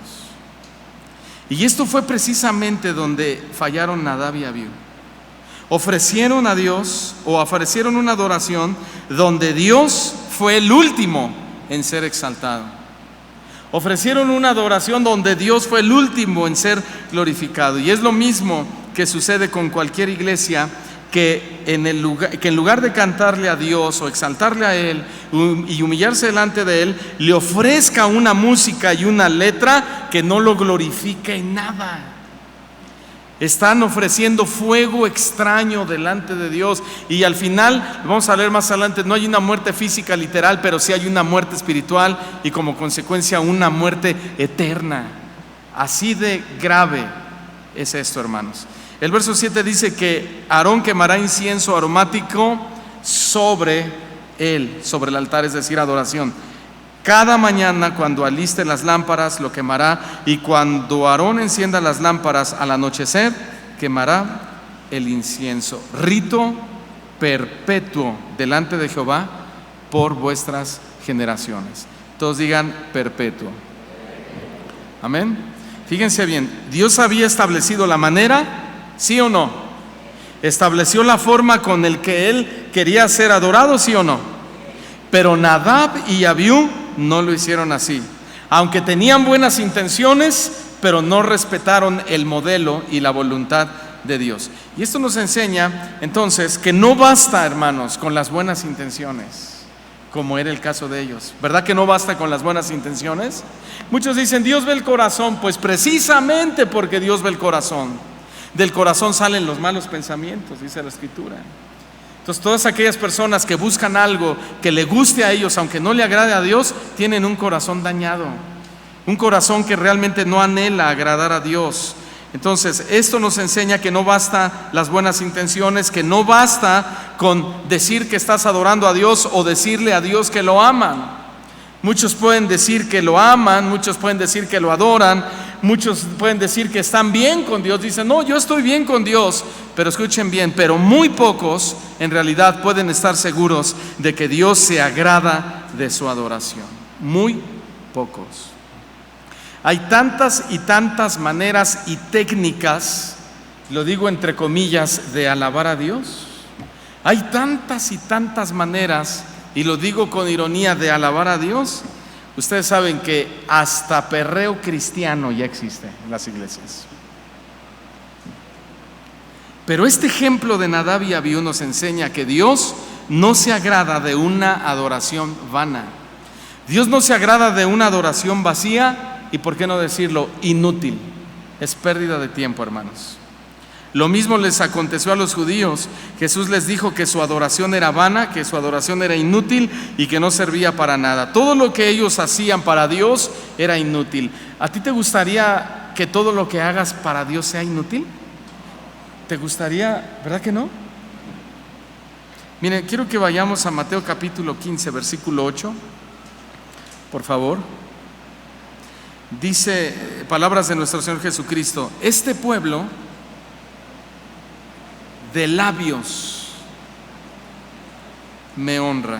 Y esto fue precisamente donde fallaron Nadab y Abiú. Ofrecieron a Dios o ofrecieron una adoración donde Dios fue el último en ser exaltado. Ofrecieron una adoración donde Dios fue el último en ser glorificado. Y es lo mismo que sucede con cualquier iglesia que en lugar de cantarle a Dios o exaltarle a Él y humillarse delante de Él, le ofrezca una música y una letra que no lo glorifique en nada. Están ofreciendo fuego extraño delante de Dios, y al final, vamos a leer más adelante, no hay una muerte física literal, pero sí hay una muerte espiritual y como consecuencia una muerte eterna. Así de grave es esto, hermanos. El verso 7 dice que Aarón quemará incienso aromático sobre él, sobre el altar, es decir, adoración. Cada mañana cuando aliste las lámparas lo quemará, y cuando Aarón encienda las lámparas al anochecer, quemará el incienso. Rito perpetuo delante de Jehová por vuestras generaciones. Todos digan perpetuo. Amén. Fíjense bien, Dios había establecido la manera, ¿sí o no? Estableció la forma con el que Él quería ser adorado, ¿sí o no? Pero Nadab y Abiú no lo hicieron así. Aunque tenían buenas intenciones, pero no respetaron el modelo y la voluntad de Dios. Y esto nos enseña entonces que no basta, hermanos, con las buenas intenciones, como era el caso de ellos. ¿Verdad que no basta con las buenas intenciones? Muchos dicen, Dios ve el corazón. Pues precisamente porque Dios ve el corazón. Del corazón salen los malos pensamientos, dice la Escritura. Entonces, todas aquellas personas que buscan algo que le guste a ellos, aunque no le agrade a Dios, tienen un corazón dañado, un corazón que realmente no anhela agradar a Dios. Entonces, esto nos enseña que no basta las buenas intenciones, que no basta con decir que estás adorando a Dios o decirle a Dios que lo aman. Muchos pueden decir que lo aman, muchos pueden decir que lo adoran, muchos pueden decir que están bien con Dios. Dicen, no, yo estoy bien con Dios. Pero escuchen bien, pero muy pocos en realidad pueden estar seguros de que Dios se agrada de su adoración. Muy pocos. Hay tantas y tantas maneras y técnicas, lo digo entre comillas, de alabar a Dios. Hay tantas y tantas maneras, y lo digo con ironía, de alabar a Dios. Ustedes saben que hasta perreo cristiano ya existe en las iglesias. Pero este ejemplo de Nadab y Abiú nos enseña que Dios no se agrada de una adoración vana. Dios no se agrada de una adoración vacía y, por qué no decirlo, inútil. Es pérdida de tiempo, hermanos. Lo mismo les aconteció a los judíos. Jesús les dijo que su adoración era vana, que su adoración era inútil y que no servía para nada. Todo lo que ellos hacían para Dios era inútil. ¿A ti te gustaría que todo lo que hagas para Dios sea inútil? ¿Te gustaría? ¿Verdad que no? Miren, quiero que vayamos a Mateo capítulo 15, versículo 8, por favor. Dice, palabras de nuestro Señor Jesucristo: este pueblo de labios me honra,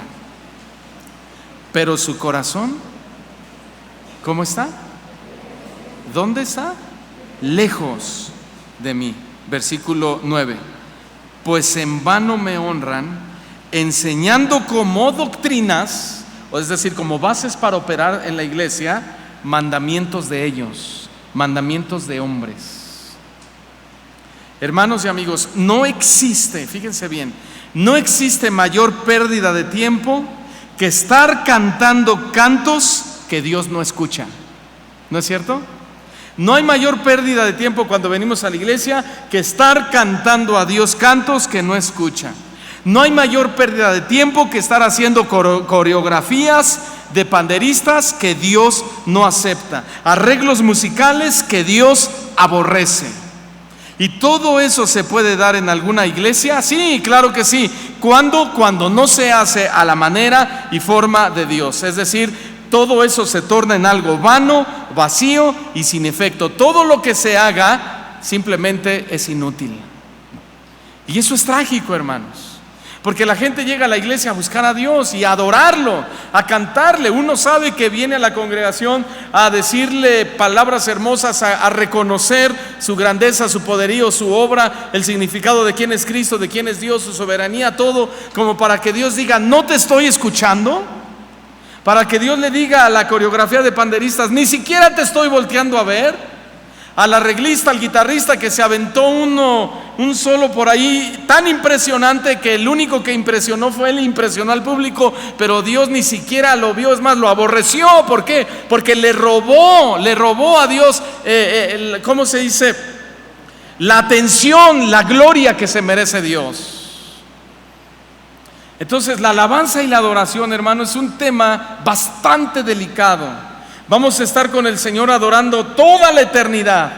pero su corazón, ¿cómo está? ¿Dónde está? Lejos de mí. Versículo 9: pues en vano me honran, enseñando como doctrinas, o es decir, como bases para operar en la iglesia, mandamientos de ellos, mandamientos de hombres. Hermanos y amigos, no existe, fíjense bien, no existe mayor pérdida de tiempo que estar cantando cantos que Dios no escucha. ¿No es cierto? No hay mayor pérdida de tiempo cuando venimos a la iglesia que estar cantando a Dios cantos que no escucha. No hay mayor pérdida de tiempo que estar haciendo coreografías de panderistas que Dios no acepta, arreglos musicales que Dios aborrece. ¿Y todo eso se puede dar en alguna iglesia? Sí, claro que sí. ¿Cuándo? Cuando no se hace a la manera y forma de Dios. Es decir, todo eso se torna en algo vano, vacío y sin efecto. Todo lo que se haga simplemente es inútil. Y eso es trágico, hermanos, porque la gente llega a la iglesia a buscar a Dios y a adorarlo, a cantarle. Uno sabe que viene a la congregación a decirle palabras hermosas, a reconocer su grandeza, su poderío, su obra, el significado de quién es Cristo, de quién es Dios, su soberanía, todo como para que Dios diga, ¿no te estoy escuchando? Para que Dios le diga a la coreografía de panderistas, ni siquiera te estoy volteando a ver. Al arreglista, al guitarrista que se aventó un solo por ahí tan impresionante que el único que impresionó fue él, impresionó al público, pero Dios ni siquiera lo vio, es más, lo aborreció. ¿Por qué? Porque le robó a Dios, ¿cómo se dice? La atención, la gloria que se merece Dios. Entonces, la alabanza y la adoración, hermano, es un tema bastante delicado. Vamos a estar con el Señor adorando toda la eternidad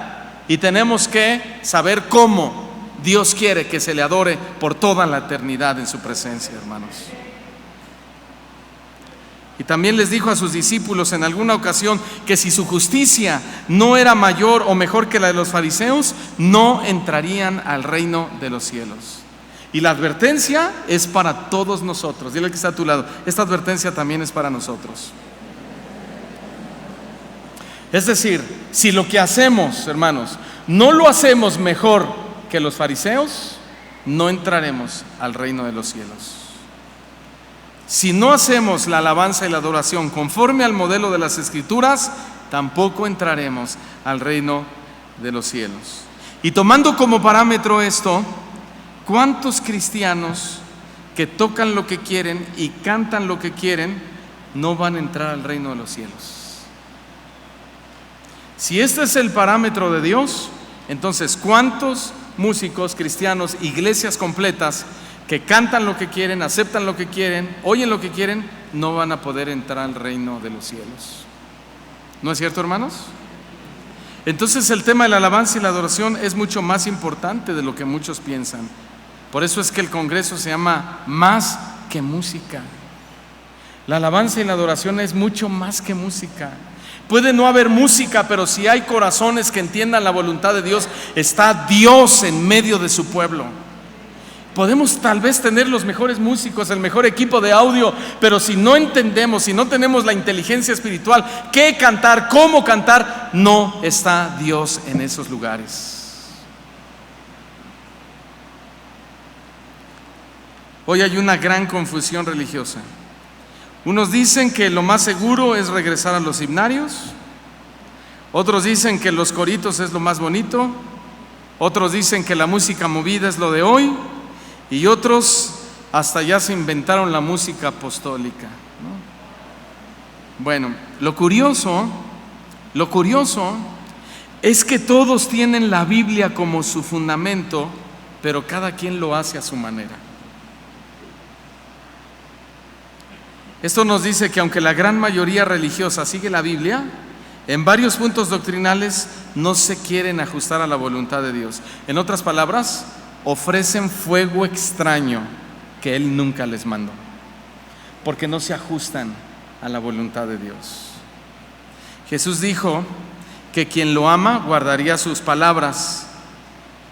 y tenemos que saber cómo Dios quiere que se le adore por toda la eternidad en su presencia, hermanos. Y también les dijo a sus discípulos en alguna ocasión que si su justicia no era mayor o mejor que la de los fariseos, no entrarían al reino de los cielos. Y la advertencia es para todos nosotros. Dile al que está a tu lado, esta advertencia también es para nosotros. Es decir, si lo que hacemos, hermanos, no lo hacemos mejor que los fariseos, no entraremos al reino de los cielos. Si no hacemos la alabanza y la adoración conforme al modelo de las Escrituras, tampoco entraremos al reino de los cielos. Y tomando como parámetro esto, ¿cuántos cristianos que tocan lo que quieren y cantan lo que quieren no van a entrar al reino de los cielos? Si este es el parámetro de Dios, entonces ¿cuántos músicos cristianos, iglesias completas, que cantan lo que quieren, aceptan lo que quieren, oyen lo que quieren, no van a poder entrar al reino de los cielos. ¿No es cierto, hermanos? Entonces el tema de la alabanza y la adoración es mucho más importante de lo que muchos piensan. Por eso es que el congreso se llama Más que Música. La alabanza y la adoración es mucho más que música. Puede no haber música, pero si hay corazones que entiendan la voluntad de Dios, está Dios en medio de su pueblo. Podemos tal vez tener los mejores músicos, el mejor equipo de audio, pero si no entendemos, si no tenemos la inteligencia espiritual, qué cantar, cómo cantar, no está Dios en esos lugares. Hoy hay una gran confusión religiosa. Unos dicen que lo más seguro es regresar a los himnarios, otros dicen que los coritos es lo más bonito, otros dicen que la música movida es lo de hoy, y otros hasta ya se inventaron la música apostólica, ¿no? Bueno, lo curioso es que todos tienen la Biblia como su fundamento, pero cada quien lo hace a su manera. Esto nos dice que aunque la gran mayoría religiosa sigue la Biblia, en varios puntos doctrinales no se quieren ajustar a la voluntad de Dios. En otras palabras, ofrecen fuego extraño que Él nunca les mandó, porque no se ajustan a la voluntad de Dios. Jesús dijo que quien lo ama guardaría sus palabras,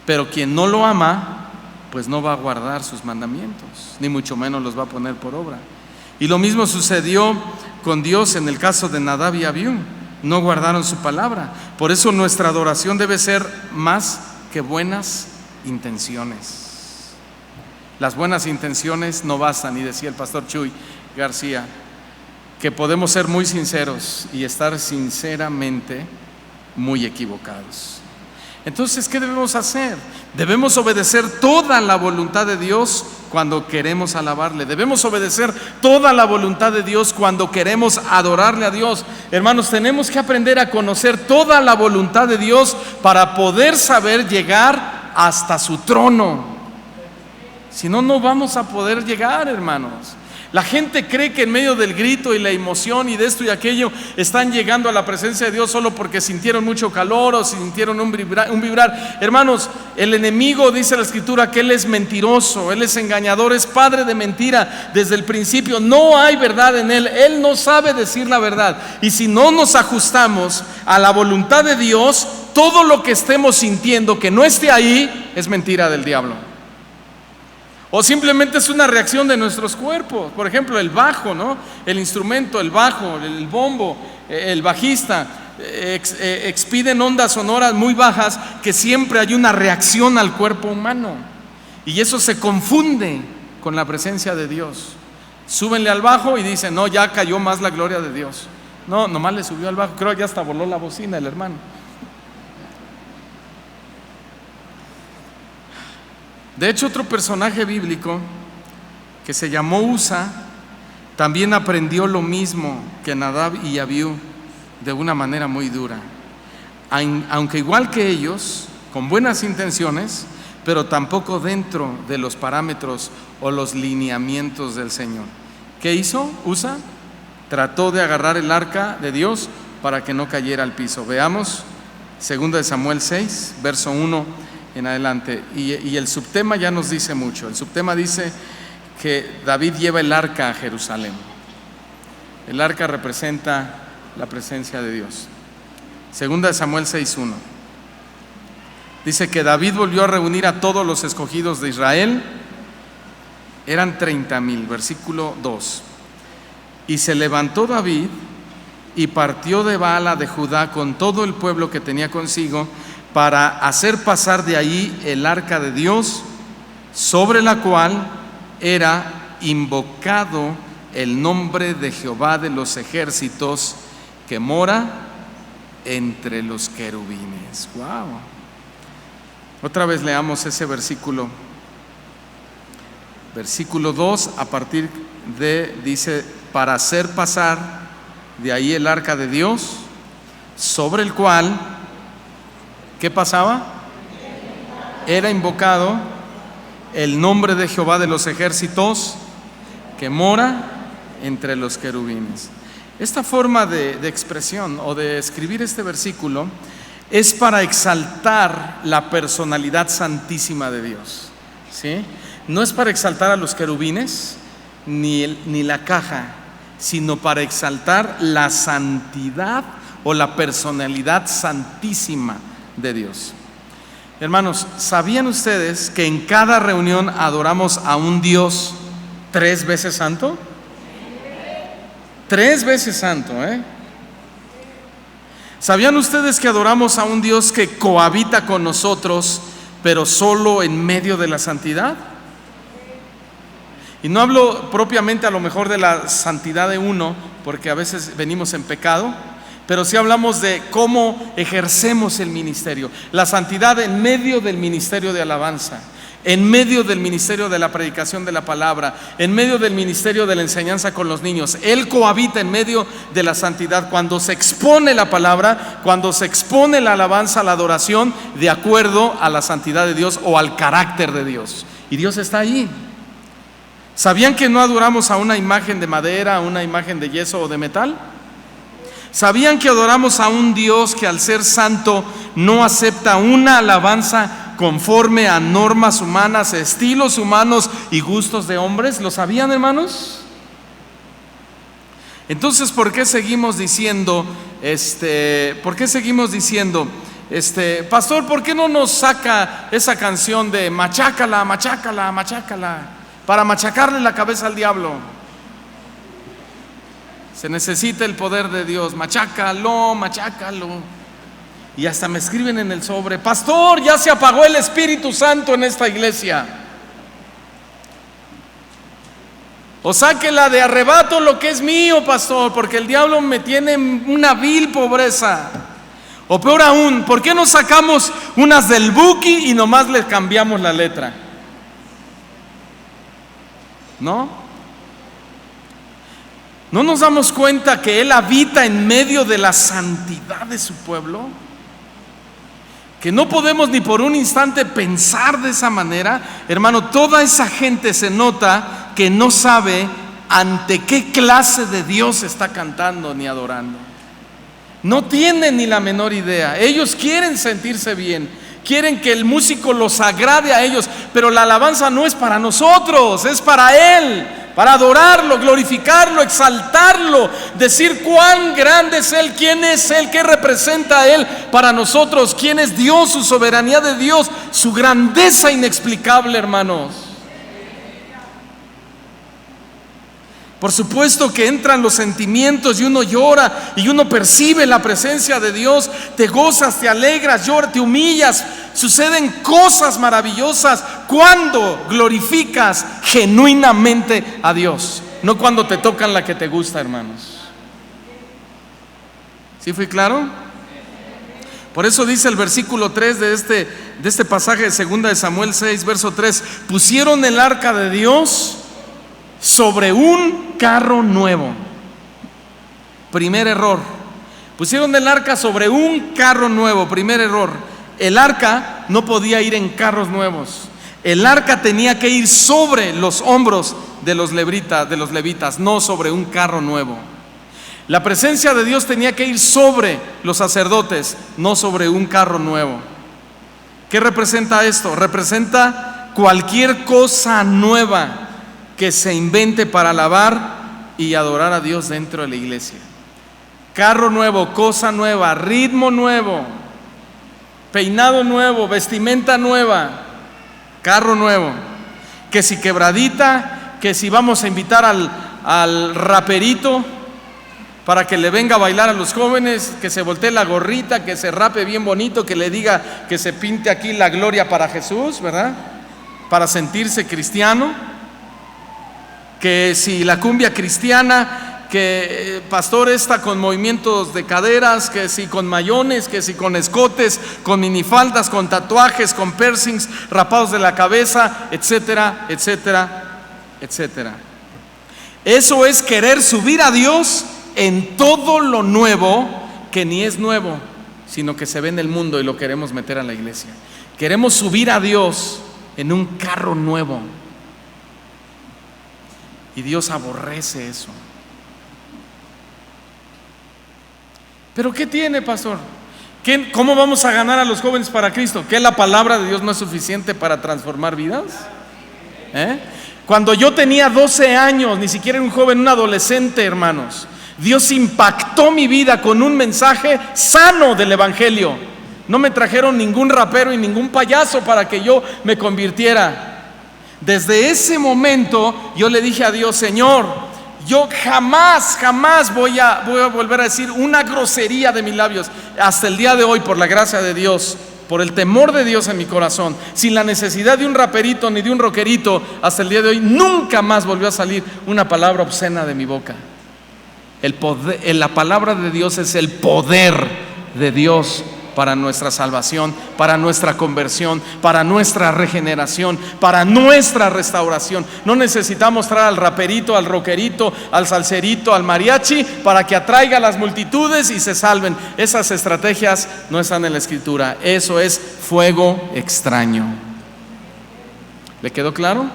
pero quien no lo ama, pues no va a guardar sus mandamientos, ni mucho menos los va a poner por obra. Y lo mismo sucedió con Dios en el caso de Nadab y Abiú. No guardaron su palabra. Por eso nuestra adoración debe ser más que buenas intenciones. Las buenas intenciones no bastan, y decía el pastor Chuy García que podemos ser muy sinceros y estar sinceramente muy equivocados. Entonces, ¿qué debemos hacer? Debemos obedecer toda la voluntad de Dios cuando queremos alabarle. Debemos obedecer toda la voluntad de Dios cuando queremos adorarle a Dios. Hermanos, tenemos que aprender a conocer toda la voluntad de Dios para poder saber llegar hasta su trono. Si no, no vamos a poder llegar, hermanos. La gente cree que en medio del grito y la emoción y de esto y aquello están llegando a la presencia de Dios solo porque sintieron mucho calor o sintieron un vibrar. Hermanos, el enemigo, dice la Escritura, que él es mentiroso, él es engañador, es padre de mentira desde el principio. No hay verdad en él, él no sabe decir la verdad. Y si no nos ajustamos a la voluntad de Dios, todo lo que estemos sintiendo que no esté ahí es mentira del diablo. O simplemente es una reacción de nuestros cuerpos. Por ejemplo, el bajo, ¿no? El instrumento, el bajo, el bombo, el bajista expiden ondas sonoras muy bajas que siempre hay una reacción al cuerpo humano. Y eso se confunde con la presencia de Dios. Súbenle al bajo y dicen, no, ya cayó más la gloria de Dios. No, nomás le subió al bajo, creo que ya hasta voló la bocina el hermano. De hecho, otro personaje bíblico que se llamó Usa también aprendió lo mismo que Nadab y Abiú de una manera muy dura. Aunque igual que ellos, con buenas intenciones, pero tampoco dentro de los parámetros o los lineamientos del Señor. ¿Qué hizo Usa? Trató de agarrar el arca de Dios para que no cayera al piso. Veamos 2 Samuel 6, verso 1 en adelante, y el subtema ya nos dice mucho. El subtema dice que David lleva el arca a Jerusalén. El arca representa la presencia de Dios. 2 Samuel 6:1 dice que David volvió a reunir a todos los escogidos de Israel. Eran 30,000. Versículo 2: y se levantó David y partió de Baala de Judá con todo el pueblo que tenía consigo, para hacer pasar de ahí el arca de Dios, sobre la cual era invocado el nombre de Jehová de los ejércitos, que mora entre los querubines. Wow. Otra vez leamos ese versículo. Versículo 2, a partir de, dice, para hacer pasar de ahí el arca de Dios, sobre el cual, ¿qué pasaba? era invocado el nombre de Jehová de los ejércitos que mora entre los querubines. Esta forma de expresión o de escribir este versículo es para exaltar la personalidad santísima de Dios, ¿sí? No es para exaltar a los querubines ni la caja, sino para exaltar la santidad o la personalidad santísima de Dios. Hermanos, ¿sabían ustedes que en cada reunión adoramos a un Dios 3 veces santo? 3 veces santo, ¿eh? ¿Sabían ustedes que adoramos a un Dios que cohabita con nosotros, pero solo en medio de la santidad? Y no hablo propiamente a lo mejor de la santidad de uno, porque a veces venimos en pecado, pero sí hablamos de cómo ejercemos el ministerio. La santidad en medio del ministerio de alabanza, en medio del ministerio de la predicación de la palabra, en medio del ministerio de la enseñanza con los niños. Él cohabita en medio de la santidad cuando se expone la palabra, cuando se expone la alabanza, la adoración, de acuerdo a la santidad de Dios o al carácter de Dios. Y Dios está ahí. ¿Sabían que no adoramos a una imagen de madera, a una imagen de yeso o de metal? ¿Sabían que adoramos a un Dios que al ser santo no acepta una alabanza conforme a normas humanas, estilos humanos y gustos de hombres? ¿Lo sabían, hermanos? Entonces, ¿por qué seguimos diciendo, pastor, ¿por qué no nos saca esa canción de machácala, machácala, machácala, para machacarle la cabeza al diablo? Se necesita el poder de Dios. Machácalo, machácalo. Y hasta me escriben en el sobre: pastor, ya se apagó el Espíritu Santo en esta iglesia. O sáquela de arrebato lo que es mío, pastor, porque el diablo me tiene en una vil pobreza. O peor aún, ¿por qué no sacamos unas del Buki y nomás le cambiamos la letra? ¿No? ¿No nos damos cuenta que Él habita en medio de la santidad de su pueblo? Que no podemos ni por un instante pensar de esa manera. Hermano, toda esa gente se nota que no sabe ante qué clase de Dios está cantando ni adorando. No tienen ni la menor idea. Ellos quieren sentirse bien, quieren que el músico los agrade a ellos, pero la alabanza no es para nosotros, es para Él. Para adorarlo, glorificarlo, exaltarlo, decir cuán grande es Él, quién es Él, qué representa a Él para nosotros, quién es Dios, su soberanía de Dios, su grandeza inexplicable, hermanos. Por supuesto que entran los sentimientos y uno llora y uno percibe la presencia de Dios, te gozas, te alegras, lloras, te humillas, suceden cosas maravillosas cuando glorificas genuinamente a Dios, no cuando te tocan la que te gusta, hermanos. ¿Sí fui claro? Por eso dice el versículo 3 de este pasaje de 2 de Samuel 6, verso 3: pusieron el arca de Dios sobre un carro nuevo. Primer error. Pusieron el arca sobre un carro nuevo. Primer error. El arca no podía ir en carros nuevos. El arca tenía que ir sobre los hombros de los levitas, no sobre un carro nuevo. La presencia de Dios tenía que ir sobre los sacerdotes, no sobre un carro nuevo. ¿Qué representa esto? Representa cualquier cosa nueva que se invente para alabar y adorar a Dios dentro de la iglesia. Carro nuevo, cosa nueva, ritmo nuevo, peinado nuevo, vestimenta nueva, carro nuevo. Que si quebradita, que si vamos a invitar al raperito para que le venga a bailar a los jóvenes, que se voltee la gorrita, que se rape bien bonito, que le diga que se pinte aquí la gloria para Jesús, ¿verdad? Para sentirse cristiano. Que si la cumbia cristiana, que pastor está con movimientos de caderas, que si con mayones, que si con escotes, con minifaldas, con tatuajes, con piercings, rapados de la cabeza, etcétera, etcétera, etcétera. Eso es querer subir a Dios en todo lo nuevo que ni es nuevo, sino que se ve en el mundo y lo queremos meter a la iglesia. Queremos subir a Dios en un carro nuevo. Y Dios aborrece eso. ¿Pero qué tiene, pastor? ¿Cómo vamos a ganar a los jóvenes para Cristo? ¿Que la palabra de Dios no es suficiente para transformar vidas? Cuando yo tenía 12 años, ni siquiera era un joven, un adolescente, hermanos, Dios impactó mi vida con un mensaje sano del Evangelio. No me trajeron ningún rapero y ningún payaso para que yo me convirtiera. Desde ese momento yo le dije a Dios: Señor, yo jamás voy a volver a decir una grosería de mis labios. Hasta el día de hoy, por la gracia de Dios, por el temor de Dios en mi corazón, sin la necesidad de un raperito ni de un rockerito, hasta el día de hoy nunca más volvió a salir una palabra obscena de mi boca. La palabra de Dios es el poder de Dios para nuestra salvación, para nuestra conversión, para nuestra regeneración, para nuestra restauración. No necesitamos traer al raperito, al rockerito, al salserito, al mariachi para que atraiga a las multitudes y se salven. Esas estrategias no están en la Escritura. Eso es fuego extraño. ¿Le quedó claro?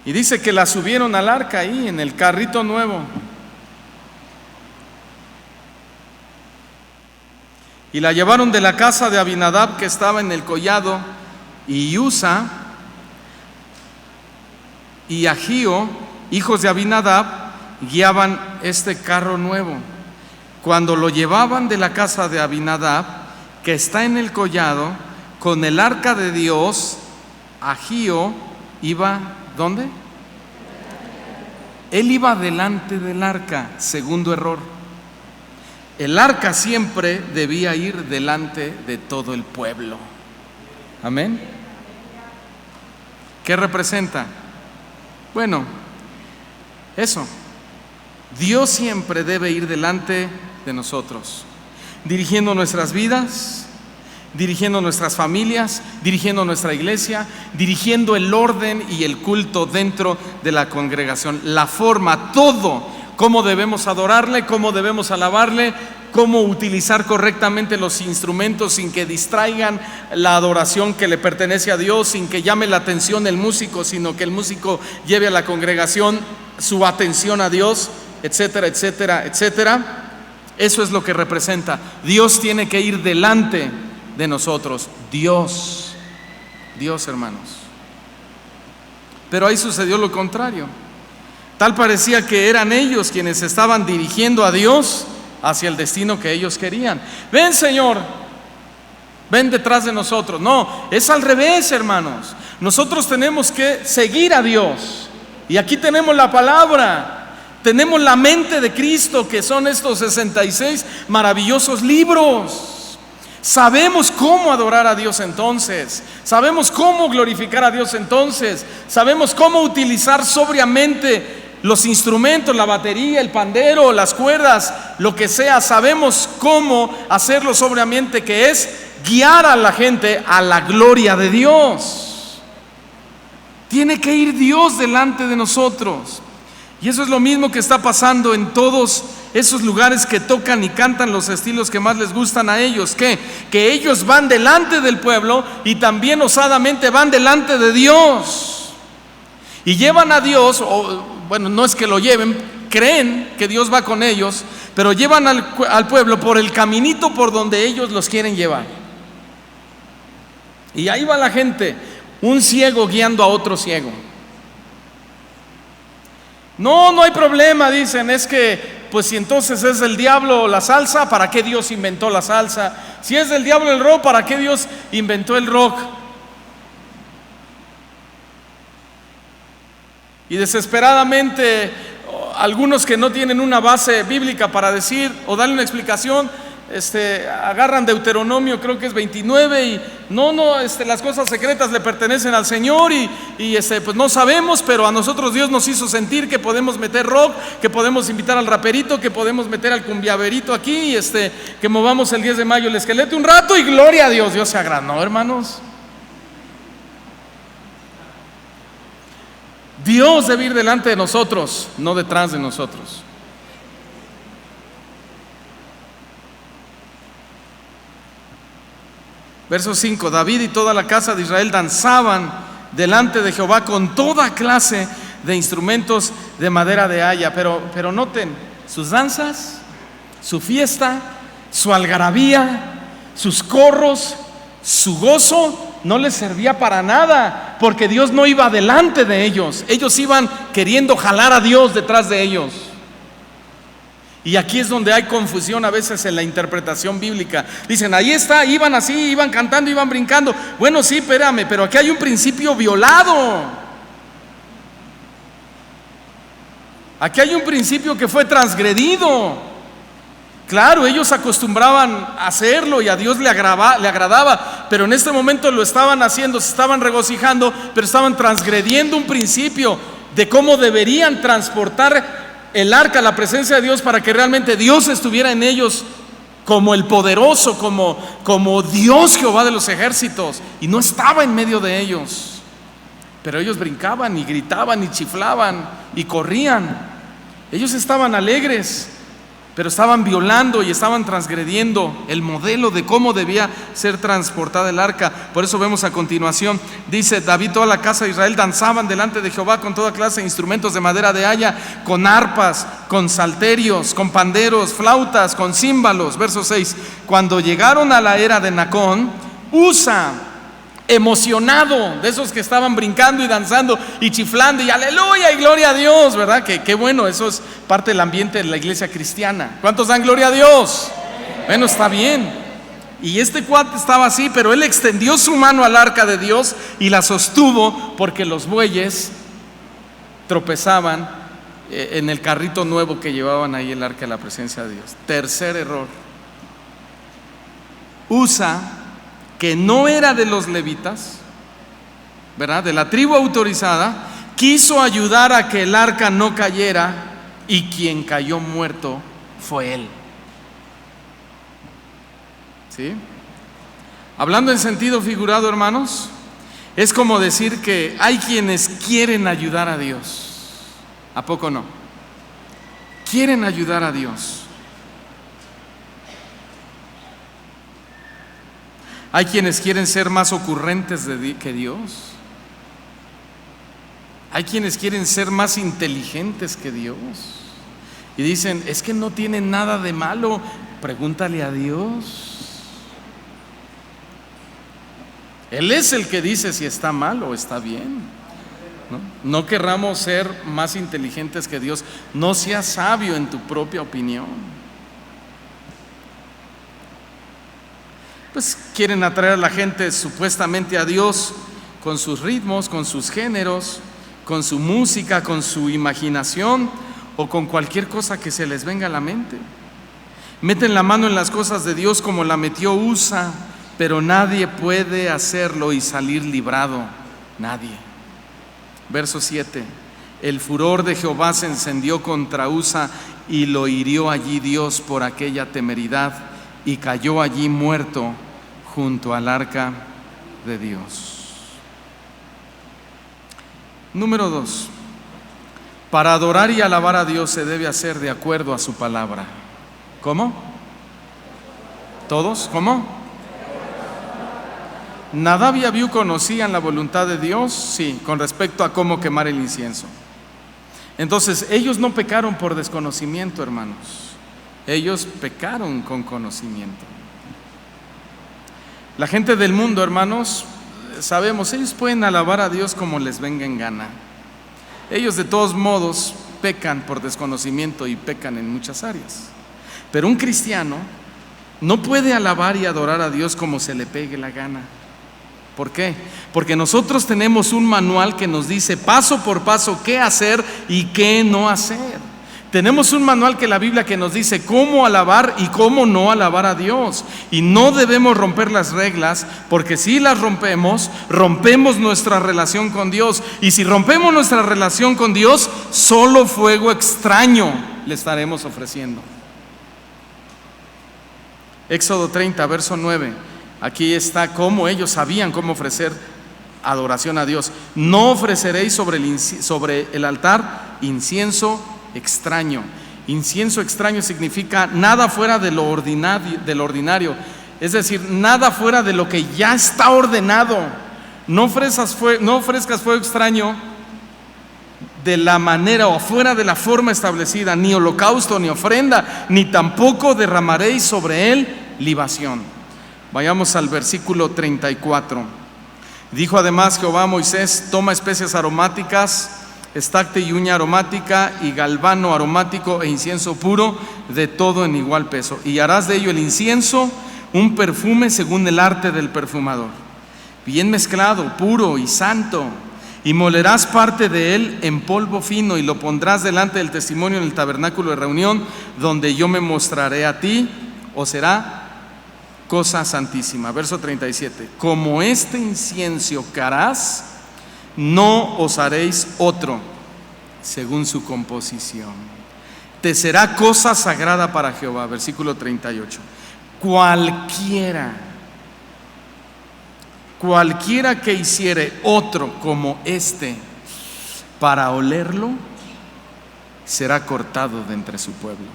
Y dice que la subieron al arca ahí, en el carrito nuevo. Y la llevaron de la casa de Abinadab, que estaba en el collado, y Usa y Ahío, hijos de Abinadab, guiaban este carro nuevo. Cuando lo llevaban de la casa de Abinadab, que está en el collado, con el arca de Dios, Ahío iba, ¿dónde? Él iba delante del arca. Segundo error. El arca siempre debía ir delante de todo el pueblo. Amén. ¿Qué representa? Bueno, eso. Dios siempre debe ir delante de nosotros, dirigiendo nuestras vidas, dirigiendo nuestras familias, dirigiendo nuestra iglesia, dirigiendo el orden y el culto dentro de la congregación. La forma, todo, cómo debemos adorarle, cómo debemos alabarle, cómo utilizar correctamente los instrumentos sin que distraigan la adoración que le pertenece a Dios, sin que llame la atención el músico, sino que el músico lleve a la congregación su atención a Dios, etcétera, etcétera, etcétera. Eso es lo que representa. Dios tiene que ir delante de nosotros. Dios, hermanos. Pero ahí sucedió lo contrario. Tal parecía que eran ellos quienes estaban dirigiendo a Dios hacia el destino que ellos querían. Ven, Señor, ven detrás de nosotros. No, es al revés, hermanos. Nosotros tenemos que seguir a Dios. Y aquí tenemos la palabra, tenemos la mente de Cristo, que son estos 66 maravillosos libros. Sabemos cómo adorar a Dios entonces, sabemos cómo glorificar a Dios entonces, sabemos cómo utilizar sobriamente los instrumentos, la batería, el pandero, las cuerdas, lo que sea. Sabemos cómo hacerlo sobriamente, que es guiar a la gente a la gloria de Dios. Tiene que ir Dios delante de nosotros. Y eso es lo mismo que está pasando en todos esos lugares que tocan y cantan los estilos que más les gustan a ellos. Que ellos van delante del pueblo y también osadamente van delante de Dios. Y llevan a Dios, o bueno, no es que lo lleven, creen que Dios va con ellos, pero llevan al pueblo por el caminito por donde ellos los quieren llevar. Y ahí va la gente, un ciego guiando a otro ciego. No hay problema, dicen, es que pues si entonces es del diablo la salsa, ¿para qué Dios inventó la salsa? Si es del diablo el rock, ¿para qué Dios inventó el rock? Y desesperadamente algunos que no tienen una base bíblica para decir o darle una explicación, agarran Deuteronomio, creo que es 29, y las cosas secretas le pertenecen al Señor y pues no sabemos, pero a nosotros Dios nos hizo sentir que podemos meter rock, que podemos invitar al raperito, que podemos meter al cumbiaverito aquí, que movamos el 10 de mayo el esqueleto un rato y gloria a Dios. Dios se agranó, hermanos. Dios debe ir delante de nosotros, no detrás de nosotros. Verso 5, David y toda la casa de Israel danzaban delante de Jehová con toda clase de instrumentos de madera de haya. Pero noten, sus danzas, su fiesta, su algarabía, sus corros, su gozo no les servía para nada, porque Dios no iba delante de ellos. Ellos iban queriendo jalar a Dios detrás de ellos. Y aquí es donde hay confusión a veces en la interpretación bíblica. Dicen, ahí está, iban así, iban cantando, iban brincando. Bueno, sí, espérame, pero aquí hay un principio violado. Aquí hay un principio que fue transgredido. Claro, ellos acostumbraban a hacerlo y a Dios le agradaba, pero en este momento lo estaban haciendo, se estaban regocijando, pero estaban transgrediendo un principio de cómo deberían transportar el arca, la presencia de Dios, para que realmente Dios estuviera en ellos como el poderoso, como Dios Jehová de los ejércitos, y no estaba en medio de ellos. Pero ellos brincaban y gritaban y chiflaban y corrían. Ellos estaban alegres, pero estaban violando y estaban transgrediendo el modelo de cómo debía ser transportada el arca. Por eso vemos a continuación, dice: David, toda la casa de Israel danzaban delante de Jehová con toda clase de instrumentos de madera de haya, con arpas, con salterios, con panderos, flautas, con címbalos. Verso 6, cuando llegaron a la era de Nacón, Usa, emocionado, de esos que estaban brincando y danzando y chiflando y aleluya y gloria a Dios, ¿verdad? Qué bueno, eso es parte del ambiente de la iglesia cristiana. ¿Cuántos dan gloria a Dios? Bueno, está bien. Y este cuate estaba así, pero él extendió su mano al arca de Dios y la sostuvo, porque los bueyes tropezaban en el carrito nuevo que llevaban ahí el arca de la presencia de Dios. Tercer error. Usa, que no era de los levitas, ¿verdad?, de la tribu autorizada, quiso ayudar a que el arca no cayera, y quien cayó muerto fue él. ¿Sí? Hablando en sentido figurado, hermanos, es como decir que hay quienes quieren ayudar a Dios. ¿A poco no? Quieren ayudar a Dios. Hay quienes quieren ser más ocurrentes que Dios. Hay quienes quieren ser más inteligentes que Dios. Y dicen, es que no tiene nada de malo, pregúntale a Dios. Él es el que dice si está mal o está bien. No querramos ser más inteligentes que Dios. No seas sabio en tu propia opinión. Pues quieren atraer a la gente supuestamente a Dios con sus ritmos, con sus géneros, con su música, con su imaginación o con cualquier cosa que se les venga a la mente. Meten la mano en las cosas de Dios como la metió Usa, pero nadie puede hacerlo y salir librado. Nadie. Verso 7. El furor de Jehová se encendió contra Usa y lo hirió allí Dios por aquella temeridad, y cayó allí muerto junto al arca de Dios. Número 2. Para adorar y alabar a Dios se debe hacer de acuerdo a su palabra. ¿Cómo? ¿Todos? ¿Cómo? ¿Nadab y Abiú conocían la voluntad de Dios? Sí, con respecto a cómo quemar el incienso. Entonces, ellos no pecaron por desconocimiento, hermanos. Ellos pecaron con conocimiento. La gente del mundo, hermanos, sabemos, ellos pueden alabar a Dios como les venga en gana. Ellos de todos modos pecan por desconocimiento y pecan en muchas áreas. Pero un cristiano no puede alabar y adorar a Dios como se le pegue la gana. ¿Por qué? Porque nosotros tenemos un manual que nos dice paso por paso qué hacer y qué no hacer. Tenemos un manual que la Biblia que nos dice cómo alabar y cómo no alabar a Dios. Y no debemos romper las reglas, porque si las rompemos, rompemos nuestra relación con Dios. Y si rompemos nuestra relación con Dios, solo fuego extraño le estaremos ofreciendo. Éxodo 30, verso 9. Aquí está cómo ellos sabían cómo ofrecer adoración a Dios. No ofreceréis sobre el altar incienso extraño. Incienso extraño significa nada fuera de lo ordinario. Es decir, nada fuera de lo que ya está ordenado. No ofrezcas fuego extraño de la manera o fuera de la forma establecida, ni holocausto, ni ofrenda, ni tampoco derramaréis sobre él libación. Vayamos al versículo 34. Dijo además Jehová a Moisés: toma especias aromáticas, estacte y uña aromática, y galbano aromático, e incienso puro, de todo en igual peso, y harás de ello el incienso un perfume según el arte del perfumador, bien mezclado, puro y santo. Y molerás parte de él en polvo fino, y lo pondrás delante del testimonio en el tabernáculo de reunión, donde yo me mostraré a ti, o será cosa santísima. Verso 37. Como este incienso que harás, no os haréis otro según su composición. Te será cosa sagrada para Jehová. Versículo 38. Cualquiera que hiciere otro como este para olerlo, será cortado de entre su pueblo.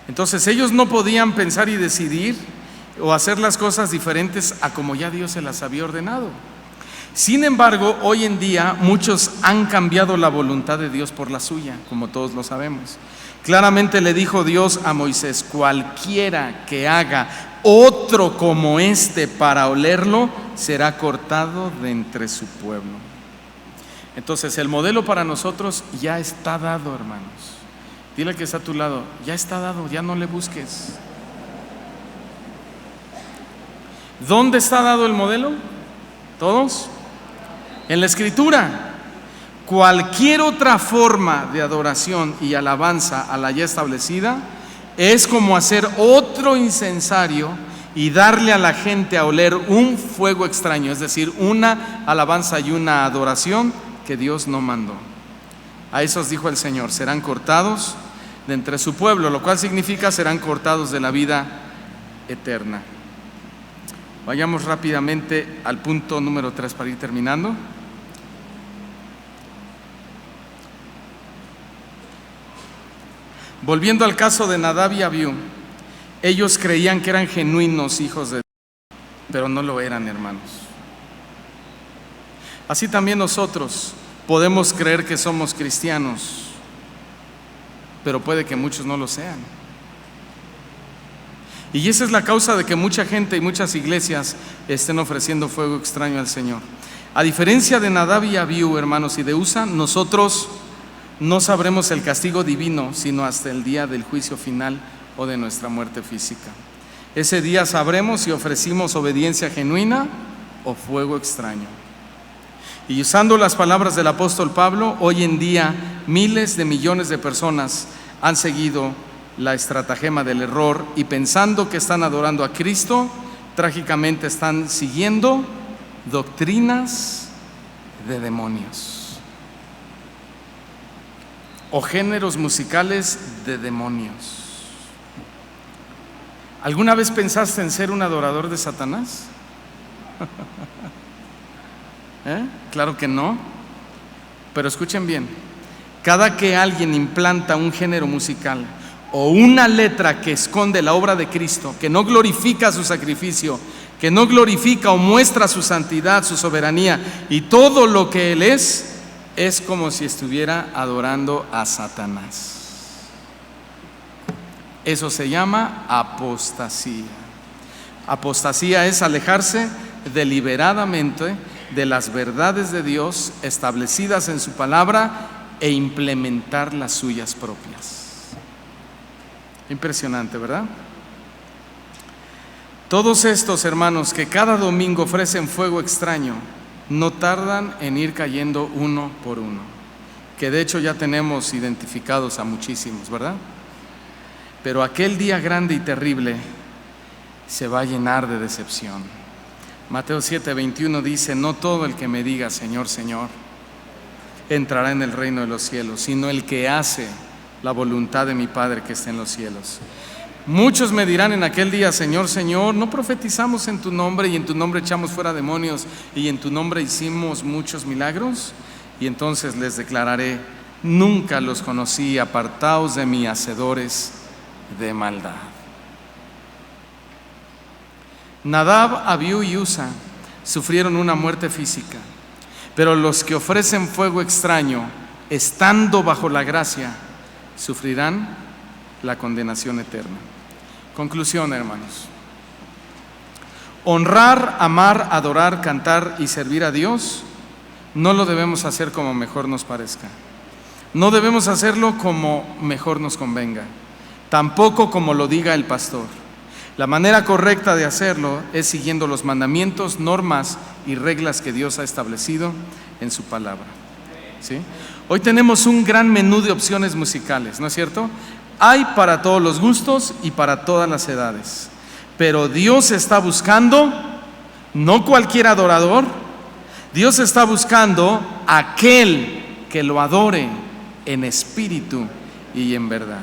Entonces ellos no podían pensar y decidir o hacer las cosas diferentes a como ya Dios se las había ordenado. Sin embargo, hoy en día muchos han cambiado la voluntad de Dios por la suya, como todos lo sabemos. Claramente le dijo Dios a Moisés: cualquiera que haga otro como este para olerlo, será cortado de entre su pueblo. Entonces el modelo para nosotros ya está dado, hermanos. Dile al que está a tu lado: ya está dado, ya no le busques. ¿Dónde está dado el modelo? ¿Todos? En la Escritura. Cualquier otra forma de adoración y alabanza a la ya establecida es como hacer otro incensario y darle a la gente a oler un fuego extraño, es decir, una alabanza y una adoración que Dios no mandó. A esos dijo el Señor: serán cortados de entre su pueblo, lo cual significa serán cortados de la vida eterna. Vayamos rápidamente al punto número 3 para ir terminando. Volviendo al caso de Nadab y Abiú, ellos creían que eran genuinos hijos de Dios, pero no lo eran, hermanos. Así también nosotros podemos creer que somos cristianos, pero puede que muchos no lo sean. Y esa es la causa de que mucha gente y muchas iglesias estén ofreciendo fuego extraño al Señor. A diferencia de Nadab y Abiú, hermanos, y de Usa, nosotros no sabremos el castigo divino sino hasta el día del juicio final o de nuestra muerte física. Ese día sabremos si ofrecimos obediencia genuina o fuego extraño. Y usando las palabras del apóstol Pablo, hoy en día miles de millones de personas han seguido la estratagema del error y pensando que están adorando a Cristo, trágicamente están siguiendo doctrinas de demonios o géneros musicales de demonios. ¿Alguna vez pensaste en ser un adorador de Satanás? Claro que no. Pero escuchen bien: cada que alguien implanta un género musical o una letra que esconde la obra de Cristo, que no glorifica su sacrificio, que no glorifica o muestra su santidad, su soberanía y todo lo que Él es como si estuviera adorando a Satanás. Eso se llama apostasía. Apostasía es alejarse deliberadamente de las verdades de Dios establecidas en su palabra e implementar las suyas propias. Impresionante, ¿verdad? Todos estos hermanos que cada domingo ofrecen fuego extraño no tardan en ir cayendo uno por uno, que de hecho ya tenemos identificados a muchísimos, ¿verdad? Pero aquel día grande y terrible se va a llenar de decepción. Mateo 7:21 dice: no todo el que me diga Señor, Señor entrará en el reino de los cielos, sino el que hace la voluntad de mi Padre que está en los cielos. Muchos me dirán en aquel día: Señor, Señor, ¿no profetizamos en tu nombre y en tu nombre echamos fuera demonios y en tu nombre hicimos muchos milagros? Y entonces les declararé: nunca los conocí, apartaos de mí, hacedores de maldad. Nadab, Abiú y Usa sufrieron una muerte física, pero los que ofrecen fuego extraño, estando bajo la gracia, sufrirán la condenación eterna. Conclusión, hermanos. Honrar, amar, adorar, cantar y servir a Dios no lo debemos hacer como mejor nos parezca. No debemos hacerlo como mejor nos convenga, tampoco como lo diga el pastor. La manera correcta de hacerlo es siguiendo los mandamientos, normas y reglas que Dios ha establecido en su palabra. ¿Sí? Hoy tenemos un gran menú de opciones musicales, ¿no es cierto? Hay para todos los gustos y para todas las edades. Pero Dios está buscando, no cualquier adorador, Dios está buscando aquel que lo adore en espíritu y en verdad.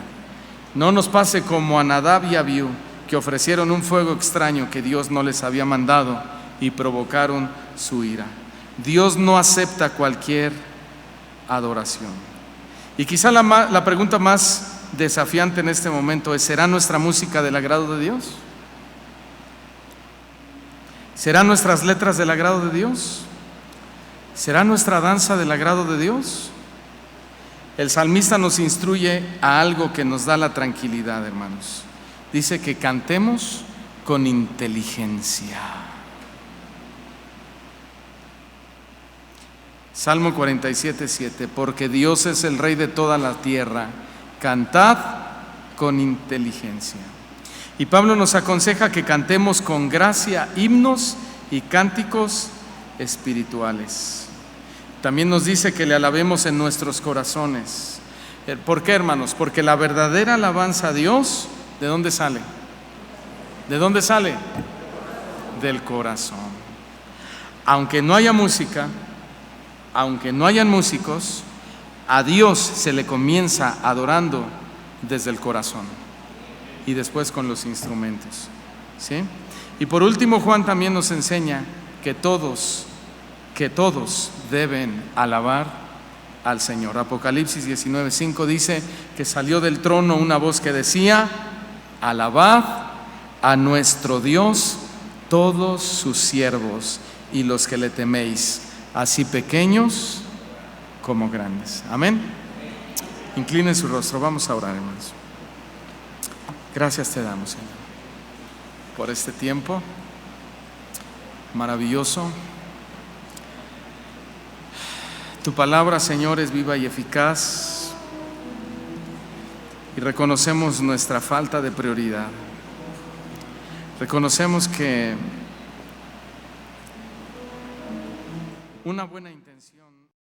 No nos pase como a Nadab y Abiú, que ofrecieron un fuego extraño que Dios no les había mandado y provocaron su ira. Dios no acepta cualquier adoración. Y quizá la pregunta más desafiante en este momento es: ¿será nuestra música del agrado de Dios? ¿Serán nuestras letras del agrado de Dios? ¿Será nuestra danza del agrado de Dios? El salmista nos instruye a algo que nos da la tranquilidad, hermanos. Dice que cantemos con inteligencia. Salmo 47:7, porque Dios es el Rey de toda la tierra, cantad con inteligencia. Y Pablo nos aconseja que cantemos con gracia himnos y cánticos espirituales. También nos dice que le alabemos en nuestros corazones. ¿Por qué, hermanos? Porque la verdadera alabanza a Dios, ¿de dónde sale? ¿De dónde sale? Del corazón. Aunque no haya música, aunque no hayan músicos, a Dios se le comienza adorando desde el corazón y después con los instrumentos, ¿sí? Y por último, Juan también nos enseña que todos deben alabar al Señor. Apocalipsis 19:5 dice que salió del trono una voz que decía: alabad a nuestro Dios todos sus siervos y los que le teméis, así pequeños como grandes. Amén. Inclinen su rostro, vamos a orar, hermanos. Gracias te damos, Señor, por este tiempo maravilloso. Tu palabra, Señor, es viva y eficaz, y reconocemos nuestra falta de prioridad. Reconocemos que una buena intención